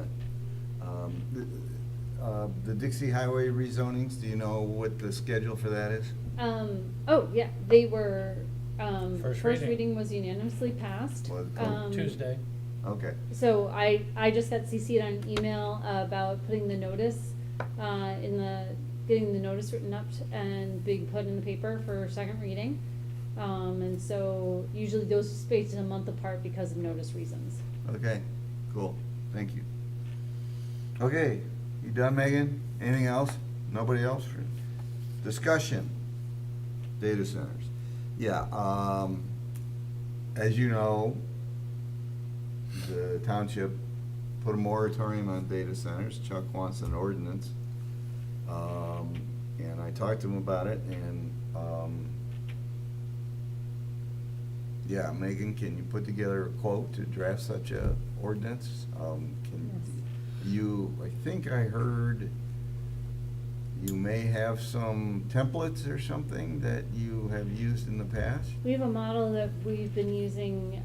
The Dixie Highway rezonings, do you know what the schedule for that is? Oh, yeah, they were, First first reading. reading was unanimously passed. Was it Tuesday. Okay. So I just got CC'd on an email about putting the notice, getting the notice written up and being put in the paper for second reading. And so usually those are spaced a month apart because of notice reasons. Okay, cool, thank you. Okay, you done, Megan? Anything else? Nobody else? Discussion, data centers. Yeah, as you know, the township put a moratorium on data centers. Chuck wants an ordinance. And I talked to him about it, and, yeah, Megan, can you put together a quote to draft such a ordinance? I think I heard you may have some templates or something that you have used in the past? We have a model that we've been using,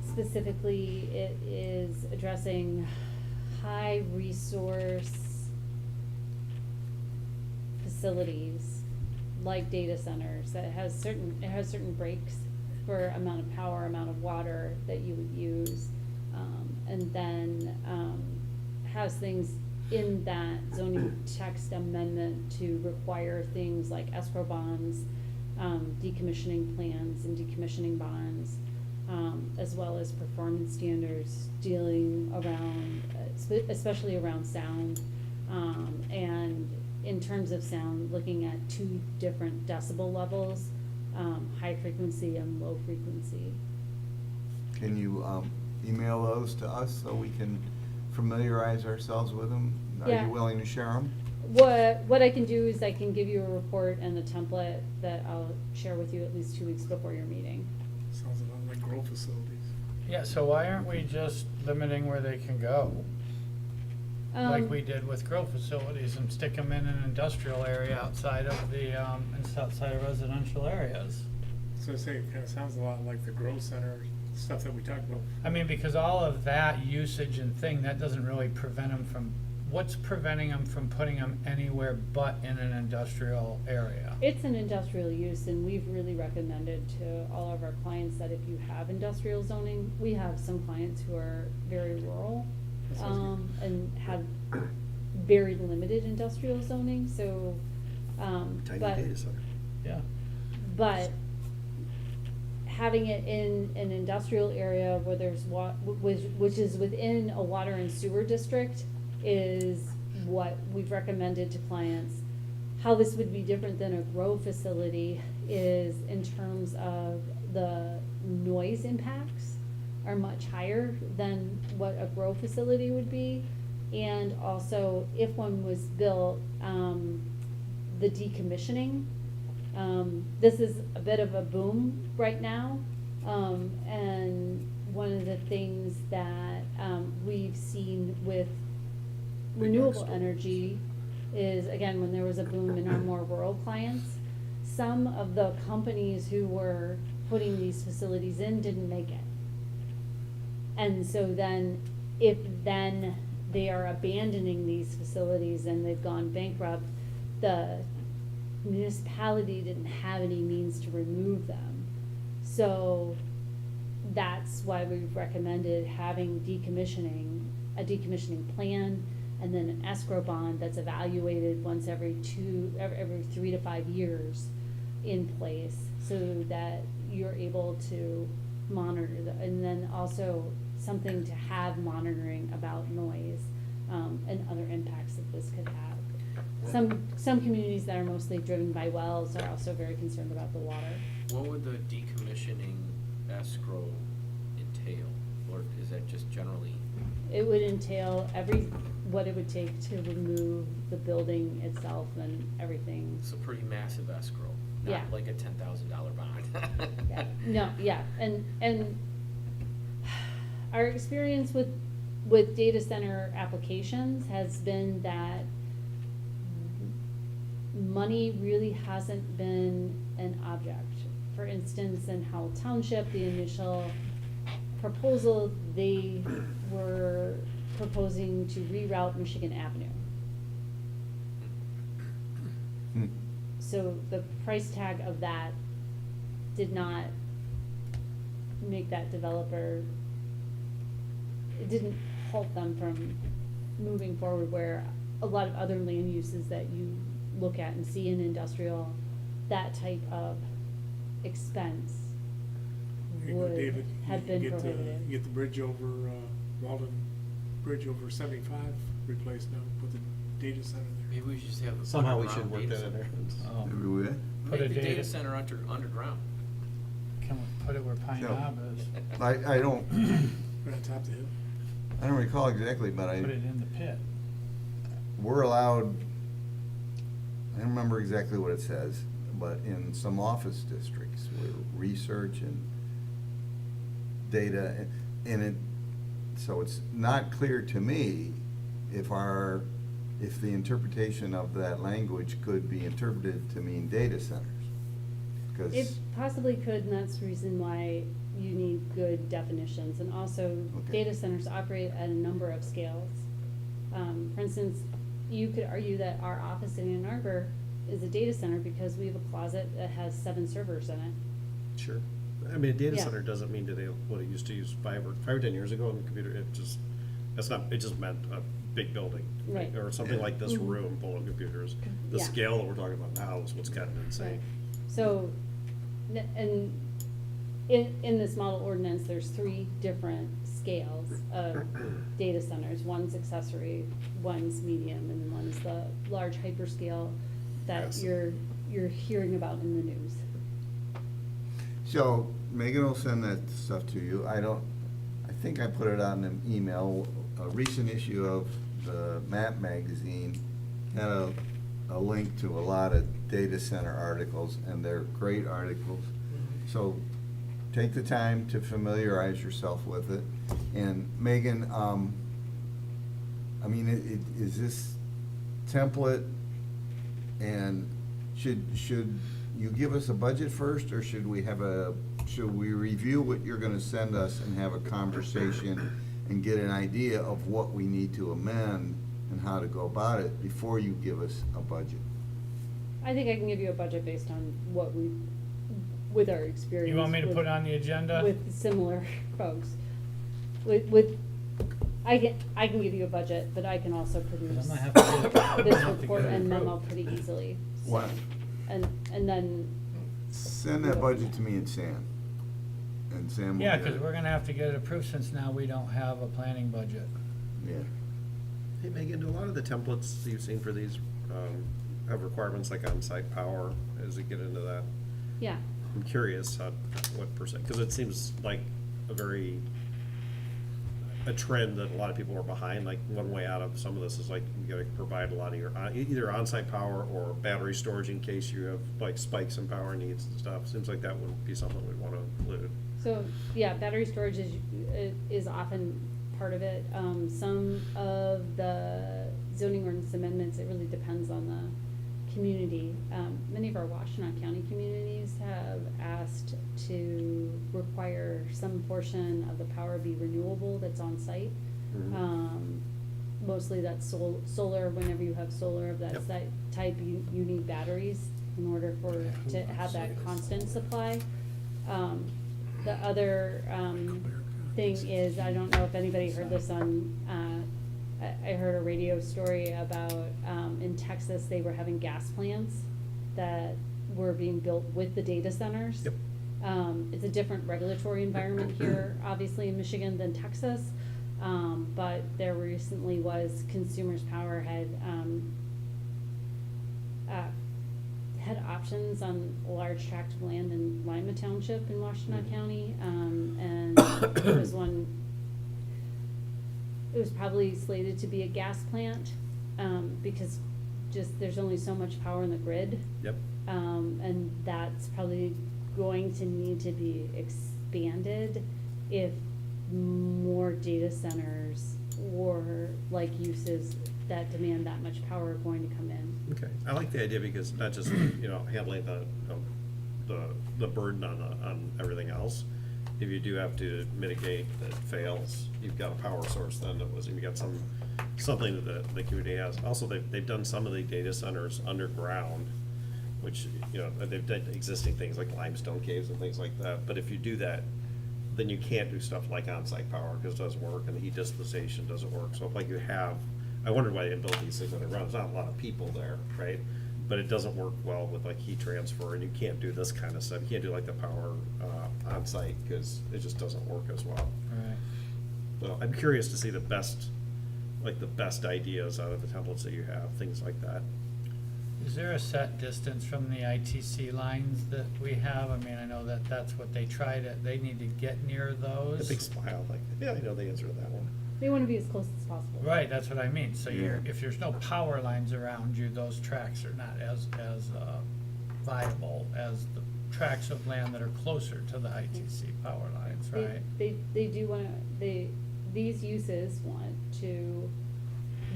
specifically, it is addressing high resource facilities like data centers that has certain breaks for amount of power, amount of water that you would use. And then, has things in that zoning text amendment to require things like escrow bonds, decommissioning plans and decommissioning bonds, as well as performance standards dealing around, especially around sound. And in terms of sound, looking at 2 different decibel levels, high frequency and low frequency. Can you email those to us so we can familiarize ourselves with them? Are Yeah. you willing to share them? What I can do is I can give you a report and a template that I'll share with you at least 2 weeks before your meeting. Sounds a lot like grow facilities. Yeah, so why aren't we just limiting where they can go? like we did with grow facilities, and stick them in an industrial area outside of the, outside of residential areas. So I say, it kinda sounds a lot like the growth center stuff that we talked about. I mean, because all of that usage and thing, that doesn't really prevent them from, what's preventing them from putting them anywhere but in an industrial area? It's an industrial use, and we've really recommended to all of our clients that if you have industrial zoning, we have some clients who are very rural, That sounds and have very limited industrial zoning, so, Tiny but, data center. Yeah. but having it in an industrial area where there's which is within a water and sewer district is what we've recommended to clients. How this would be different than a grow facility is in terms of the noise impacts are much higher than what a grow facility would be. And also, if one was built, the decommissioning, this is a bit of a boom right now. And one of the things that, we've seen with renewable energy is, again, when there was a boom in our more rural clients, some of the companies who were putting these facilities in didn't make it. And so then, if then they are abandoning these facilities and they've gone bankrupt, the municipality didn't have any means to remove them. So that's why we've recommended having a decommissioning plan, and then an escrow bond that's evaluated once every 3 to 5 years in place, so that you're able to monitor and then also something to have monitoring about noise, and other impacts that this could have. Some communities that are mostly driven by wells are also very concerned about the water. What would the decommissioning escrow entail, or is that just generally? It would entail what it would take to remove the building itself and everything. It's a pretty massive escrow, Yeah. not like a $10,000 bond. Yeah, no, yeah, and our experience with data center applications has been that money really hasn't been an object. For instance, in Howell Township, the initial proposal, they were proposing to reroute Michigan Avenue. So the price tag of that did not make that developer, it didn't halt them from moving forward, where a lot of other land uses that you look at and see in industrial, that type of expense You know, would David, have you been get the- prohibited. You get the bridge over, Walden Bridge over 75 replaced now, put the data center there. Maybe we should just have the. Somehow we underground should work data that in there. center. Oh. Maybe we, Put a Make the data- data center underground. Can we put it where Pine No. Knob is? I don't, Right on top of the hill. I don't recall exactly, but Put it in the pit. we're allowed, I don't remember exactly what it says, but in some office districts where research and data, and it, so it's not clear to me if the interpretation of that language could be interpreted to mean data centers. It Because, possibly could, and that's the reason why you need good definitions. And also, Okay. data centers operate at a number of scales. For instance, you could argue that our office in Ann Arbor is a data center because we have a closet that has 7 servers in it. Sure. I mean, a data Yeah. center doesn't mean today what it used to use 5 or 10 years ago in the computer. It just meant a big building. Right. Or something like this Mhm. room full of computers. The Yeah. scale that we're talking about now is what's kind of insane. Right. So, and in this model ordinance, there's 3 different scales of data centers. One's accessory, one's medium, and one's the large hyperscale that Yes. you're hearing about in the news. so Megan will send that stuff to you. I think I put it on an email. A recent issue of the Map magazine had a link to a lot of data center articles, and they're great articles. So take the time to familiarize yourself with it. And Megan, I mean, is this template, and should you give us a budget first, or should we review what you're gonna send us and have a conversation and get an idea of what we need to amend and how to go about it before you give us a budget? I think I can give you a budget based on what with our experience. You want me to with- put it on the agenda? With similar folks. I can give you a budget, but I can also produce I'm gonna have to get- this I'm gonna have to report get it and memo approved. pretty easily. so- What? And then, Send that budget to me and Sam. And Sam will Yeah, get cause it. we're gonna have to get it approved since now we don't have a planning budget. Yeah. Hey Megan, do a lot of the templates you've seen for these have requirements like on-site power as we get into that? yeah, I'm curious what percent, because it seems like a trend that a lot of people are behind. Like one way out of some of this is like you gotta provide a lot of your either on-site power or battery storage in case you have like spikes in power needs and stuff. Seems like that would be something we'd want to include. so, yeah, battery storage is often part of it. Some of the zoning ordinance amendments, it really depends on the community. Many of our Washtenaw County communities have asked to require some portion of the power be renewable that's on site. Mhm. Mostly that's solar. Whenever you have solar of that Yep. type, you need batteries in order to have that constant supply. The other thing is, I don't know if anybody heard this on, I heard a radio story about, in Texas, they were having gas plants that were being built with the data centers. Yep. It's a different regulatory environment here, obviously in Michigan than Texas. But there recently was Consumers Power had options on a large tract of land in Lima Township in Washtenaw County. And it was probably slated to be a gas plant, because just, there's only so much power in the grid. Yep. And that's probably going to need to be expanded if more data centers or like uses that demand that much power are going to come in. Okay, I like the idea because not just, handling the burden on everything else. If you do have to mitigate that fails, you've got a power source then you've got something that the community has. Also, they've done some of the data centers underground, which, they've done existing things like limestone caves and things like that. But if you do that, then you can't do stuff like on-site power because it doesn't work and the heat dissipation doesn't work. So if I wondered why they didn't build these things underground. There's not a lot of people there, right? But it doesn't work well with like heat transfer, and you can't do this kind of stuff. You can't do like the power on site because it just doesn't work as well. Right. So I'm curious to see the best ideas out of the templates that you have, things like that. Is there a set distance from the ITC lines that we have? I mean, I know that that's what they they need to get near A those. big smile, like, yeah, I know the answer to that one. They want to be as close as possible. Right, that's what I mean. So Yeah. if there's no power lines around you, those tracks are not as viable as the tracts of land that are closer to the ITC power lines, right? They do want to, these uses want to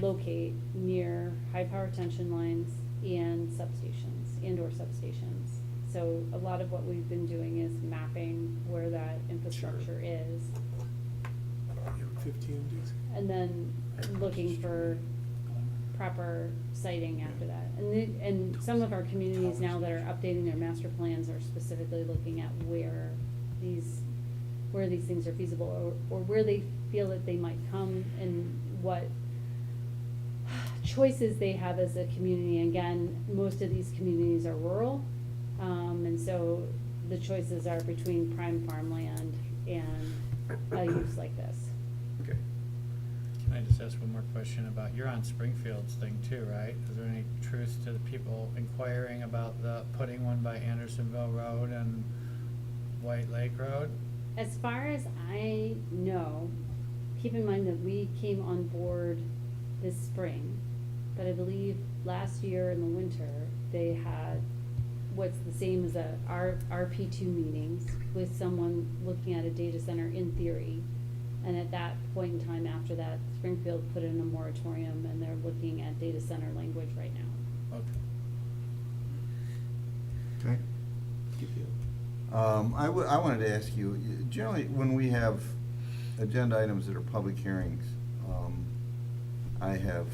locate near high power tension lines and or substations. So a lot of what we've been doing is mapping where that infrastructure is, 15 days. and then looking for proper siting after that. And some of our communities now that are updating their master plans are specifically looking at where these things are feasible, or where they feel that they might come, and what choices they have as a community. Again, most of these communities are rural, and so the choices are between prime farmland and a use like this. Okay. Can I just ask one more question about, you're on Springfield's thing too, right? Is there any truth to the people inquiring about putting one by Andersonville Road and White Lake Road? As far as I know, keep in mind that we came on board this spring, but I believe last year in the winter, they had what's the same as RP2 meetings with someone looking at a data center in theory. And at that point in time, after that, Springfield put in a moratorium, and they're looking at data center language right now. Okay. I wanted to ask you, generally, when we have agenda items that are public hearings, I have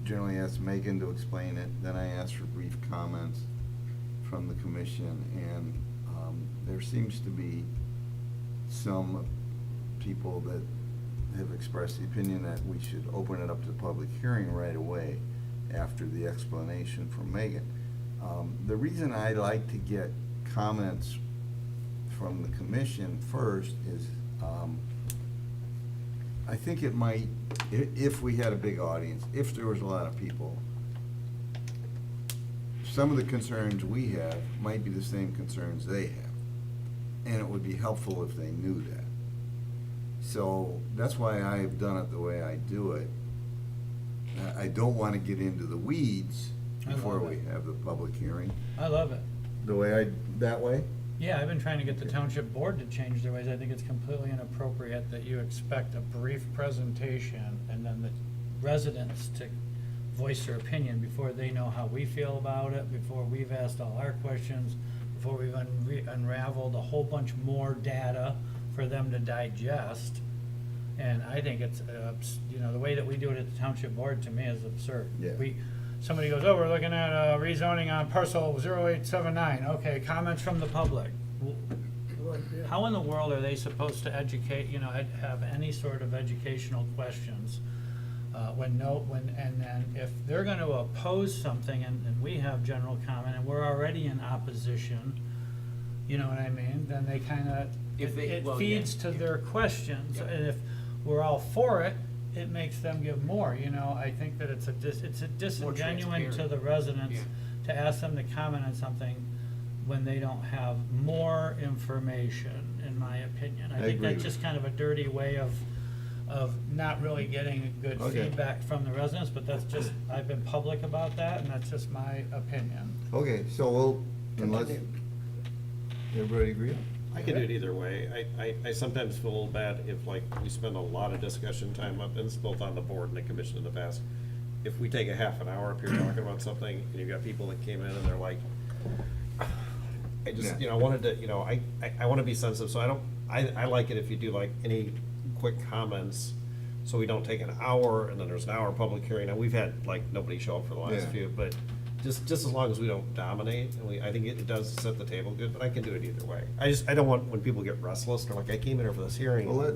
generally asked Megan to explain it, then I ask for brief comments from the commission, and there seems to be some people that have expressed the opinion that we should open it up to public hearing right away after the explanation from Megan. The reason I like to get comments from the commission first is, I think it might, if we had a big audience, if there was a lot of people, some of the concerns we have might be the same concerns they have. And it would be helpful if they knew that. So that's why I've done it the way I do it. I don't want to get into the weeds I before love we it. have the public hearing. I love it. The way that way? Yeah, I've been trying to get the township board to change their ways. I think it's completely inappropriate that you expect a brief presentation and then the residents to voice their opinion before they know how we feel about it, before we've asked all our questions, before we've unraveled a whole bunch more data for them to digest. And I think it's, the way that we do it at the township board, to me, is absurd. Yeah. Somebody goes, oh, we're looking at rezoning on parcel 0879. Okay, comments from the public. How in the world are they supposed to educate, have any sort of educational questions? And then if they're gonna oppose something and we have general comment and we're already in opposition, you know what I mean? Then they kinda, it feeds to their questions. Yeah. And if we're all for it, it makes them give more, I think that it's a disingenuine to the residents to ask them to comment on something when they don't have more information, in my opinion. I think agree. that's just kind of a dirty way of not really getting good Okay. feedback from the residents, but that's just, I've been public about that, and that's just my opinion. Okay, so unless, everybody agree? I can do it either way. I sometimes feel a little bad if, like, we spend a lot of discussion time up, and it's both on the board and the commission in the past. If we take a half an hour up here talking about something, and you've got people that came in and they're like, I just, Yeah. wanted to, I want to be sensitive, so I like it if you do like any quick comments, so we don't take an hour, and then there's an hour public hearing. Now, we've had, like, nobody show up for the last Yeah. few, but just as long as we don't dominate, and I think it does set the table good, but I can do it either way. I don't want, when people get restless, they're like, I came in here for this hearing. Well,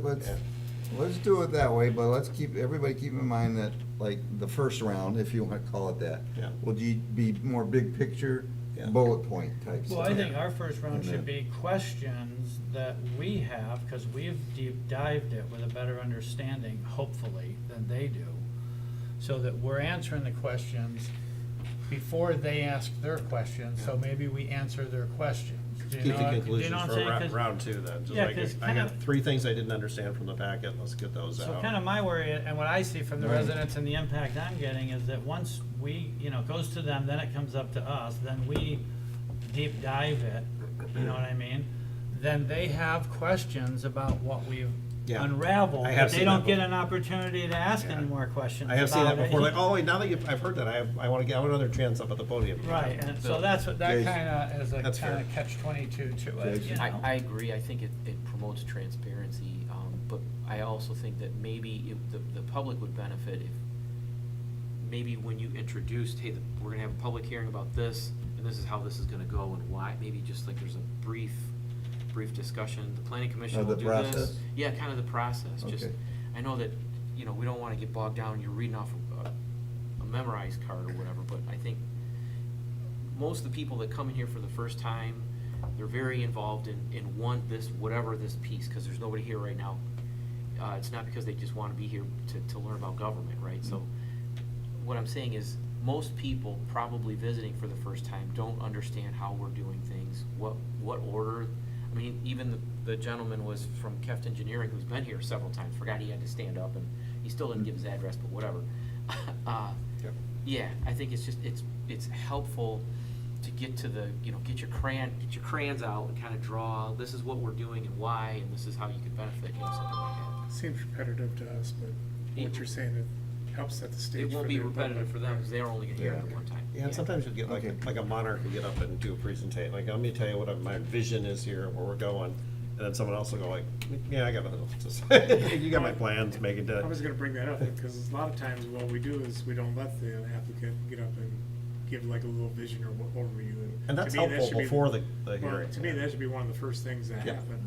let's do it that way, but let's everybody keep in mind that, like, the first round, if you want to call it that, Yeah. will be more big picture, Yeah. bullet point type Well, stuff. I think our first round And should then- be questions that we have, because we've deep dived it with a better understanding, hopefully, than they do. So that we're answering the questions before they ask their questions, so maybe we answer their questions. Do you Keep know the what- do you conclusions know what I'm for saying? 'Cause- round two then. Just Yeah, like, 'cause I kind got of- 3 things I didn't understand from the packet, let's get those out. So kind of my worry, and what I see from the Right. residents and the impact I'm getting, is that once we, it goes to them, then it comes up to us, then we deep dive it, you know what I mean? Then they have questions about what we've Yeah. unraveled, I have but they seen don't that get before. an opportunity to ask Yeah. any more questions I have seen that about it. before, like, oh, wait, now that I've heard that, I want to get another chance up at the podium. Right, and so that's what, that Jason. kind of is a That's kind fair. of catch-22 to it, Jason. I agree, I think it promotes transparency, but I also think that maybe the public would benefit if, maybe when you introduced, hey, we're gonna have a public hearing about this, and this is how this is gonna go and why, maybe just like there's a brief discussion, the planning commission Of will the do this. process? Yeah, kind of the process, just, Okay. I know that, we don't wanna get bogged down, you're reading off a memorized card or whatever, but I think most of the people that come in here for the first time, they're very involved in whatever this piece, because there's nobody here right now. It's not because they just want to be here to learn about government, right? So what I'm saying is, most people probably visiting for the first time don't understand how we're doing things, what order. I mean, even the gentleman was from Keft Engineering, who's been here several times, forgot he had to stand up, and he still didn't give his address, but whatever. Yeah, I think it's just, it's helpful to get to the, get your crayons out and kind of draw, this is what we're doing and why, and this is how you could benefit, something like that. Seems repetitive to us, but what you're saying, it helps set the stage. It won't for be the repetitive public. for them, because they're only gonna hear it Yeah. one time. Yeah, and sometimes you get Okay. like a monarch can get up and do a presentation, like, let me tell you what my vision is here, where we're going. And then someone else will go like, yeah, I got nothing. You got my plans, make it. I was gonna bring that up, because a lot of times what we do is we don't let the applicant get up and give like a little vision or overview. And that's to me, that helpful should be- before the well, hearing. To me, that should be one of the first things that Yeah. happen.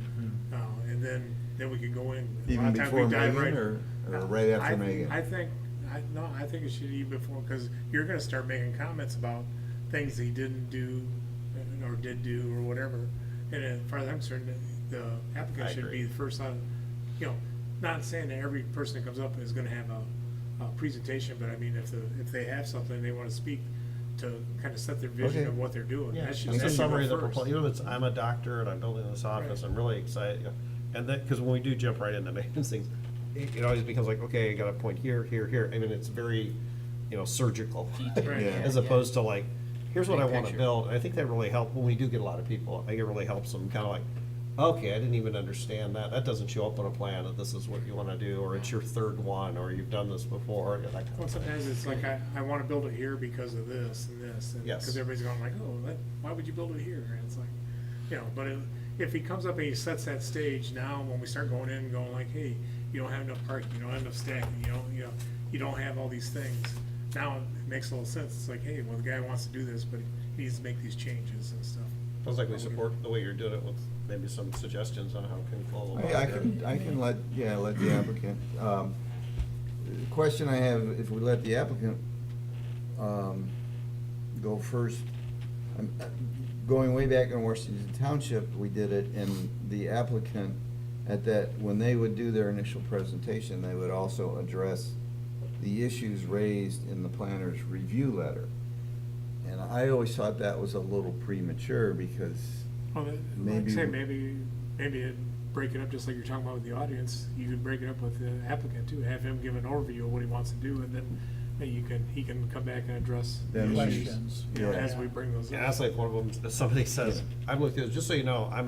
And then we could go in. A lot Even of times we before dive Megan, right- or right after I- Megan? I think it should be before, because you're gonna start making comments about things he didn't do, or did do, or whatever. And as far as I'm concerned, the applicant I should agree. be the first on, not saying that every person that comes up is gonna have a presentation, but I mean, if they have something they wanna speak to kind of set their vision Okay. of what they're doing, Yeah, that should it's a that should summary of go the first. proposal, if it's, I'm a doctor and I'm building this office, Right. I'm really excited. And then, because when we do jump right into maintenance things, it always becomes like, okay, I got a point here, here, here. I mean, it's very, surgical. Right. Yeah. As opposed to like, here's what I Big want to picture. build. And I think that really helped, when we do get a lot of people, I think it really helps them kind of like, okay, I didn't even understand that. That doesn't show up on a plan, that this is what you want to do, or it's your third one, or you've done this before, and that kind Well, of thing. sometimes it's like, I wanna build it here because of this and this, and, Yes. cause everybody's going like, oh, why would you build it here? And it's like, but if he comes up and he sets that stage now, when we start going in and going like, hey, you don't have enough parking, you don't have enough stacking, you don't have all these things. Now it makes a little sense. It's like, hey, well, the guy wants to do this, but he needs to make these changes and stuff. Sounds like we support the way you're doing it with maybe some suggestions on how it can follow. I can let the applicant, the question I have, if we let the applicant, go first, going way back in Washington Township, we did it, and the applicant, when they would do their initial presentation, they would also address the issues raised in the planner's review letter. And I always thought that was a little premature, because Well, like Maybe- I say, maybe break it up just like you're talking about with the audience. You could break it up with the applicant too, have him give an overview of what he wants to do, and then he can come back and address the Then issues, Questions. as we bring those Yeah, up. that's like one of them, if somebody says, I'm looking, just so you know, I'm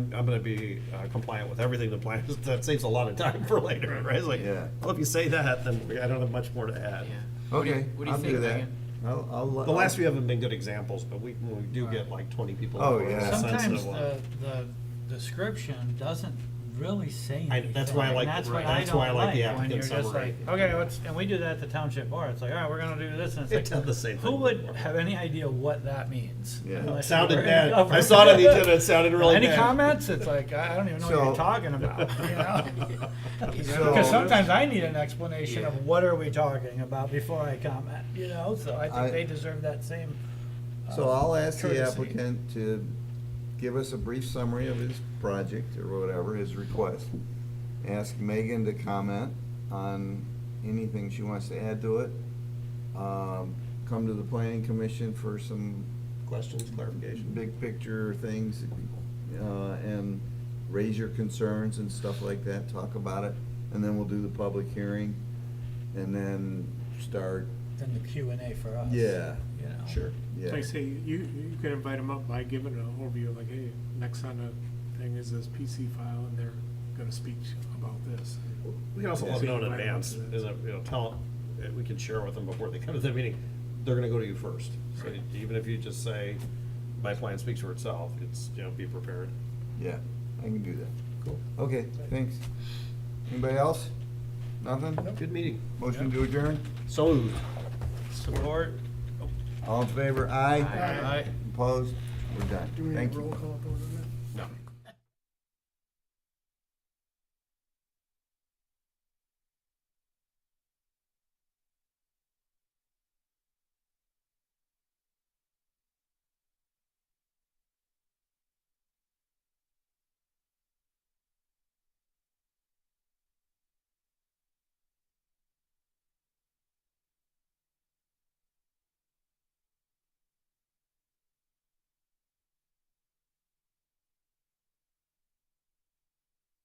gonna be compliant with everything the plan, that saves a lot of time for later, right? It's like, Yeah. well, if you say that, then I don't have much more to add. Yeah. What do you- okay, what do you I'll think, do that. Megan? I'll The last few haven't been good examples, but when we do get like 20 people. Oh, it's a yeah. Sometimes sensitive one. the description doesn't really say I- anything. that's why I and that's that's what why I like the when applicant you're just summary. like, okay, and we do that at the township board, it's like, all right, we're gonna do this, and They've it's done like, the same who thing would before. have any idea what that means? Yeah. Unless It you sounded were in bad. government. I saw it on the agenda, it sounded really Any bad. comments? It's like, I don't even know what So- you're talking about, So- Because sometimes I need an explanation of what are we talking about before I comment, so I I- think they deserve that same. So I'll ask the courtesy. applicant to give us a brief summary of his project, or whatever, his request. Ask Megan to comment on anything she wants to add to it. Come to the planning commission for some Questions, clarification. big picture things, and raise your concerns and stuff like that, talk about it, and then we'll do the public hearing, and then start, Then the Q and A for us. yeah, Sure. yeah. So I say, you can invite them up by giving an overview, like, hey, next on the thing is this PC file, and they're gonna speak about this. We can also Yeah, let so them know you in invite them advance, up to that. tell them, we can share with them before they come to the meeting, they're gonna go to you first. So Right. even if you just say, my plan speaks for itself, it's, be prepared. Yeah, I can do that. Cool. Okay, thanks. Anybody else? Nothing? Good meeting. Motion to adjourn? So moved. Support. All in favor? Aye. Aye. Opposed? We're done. Do we have Thank roll you. call vote on that?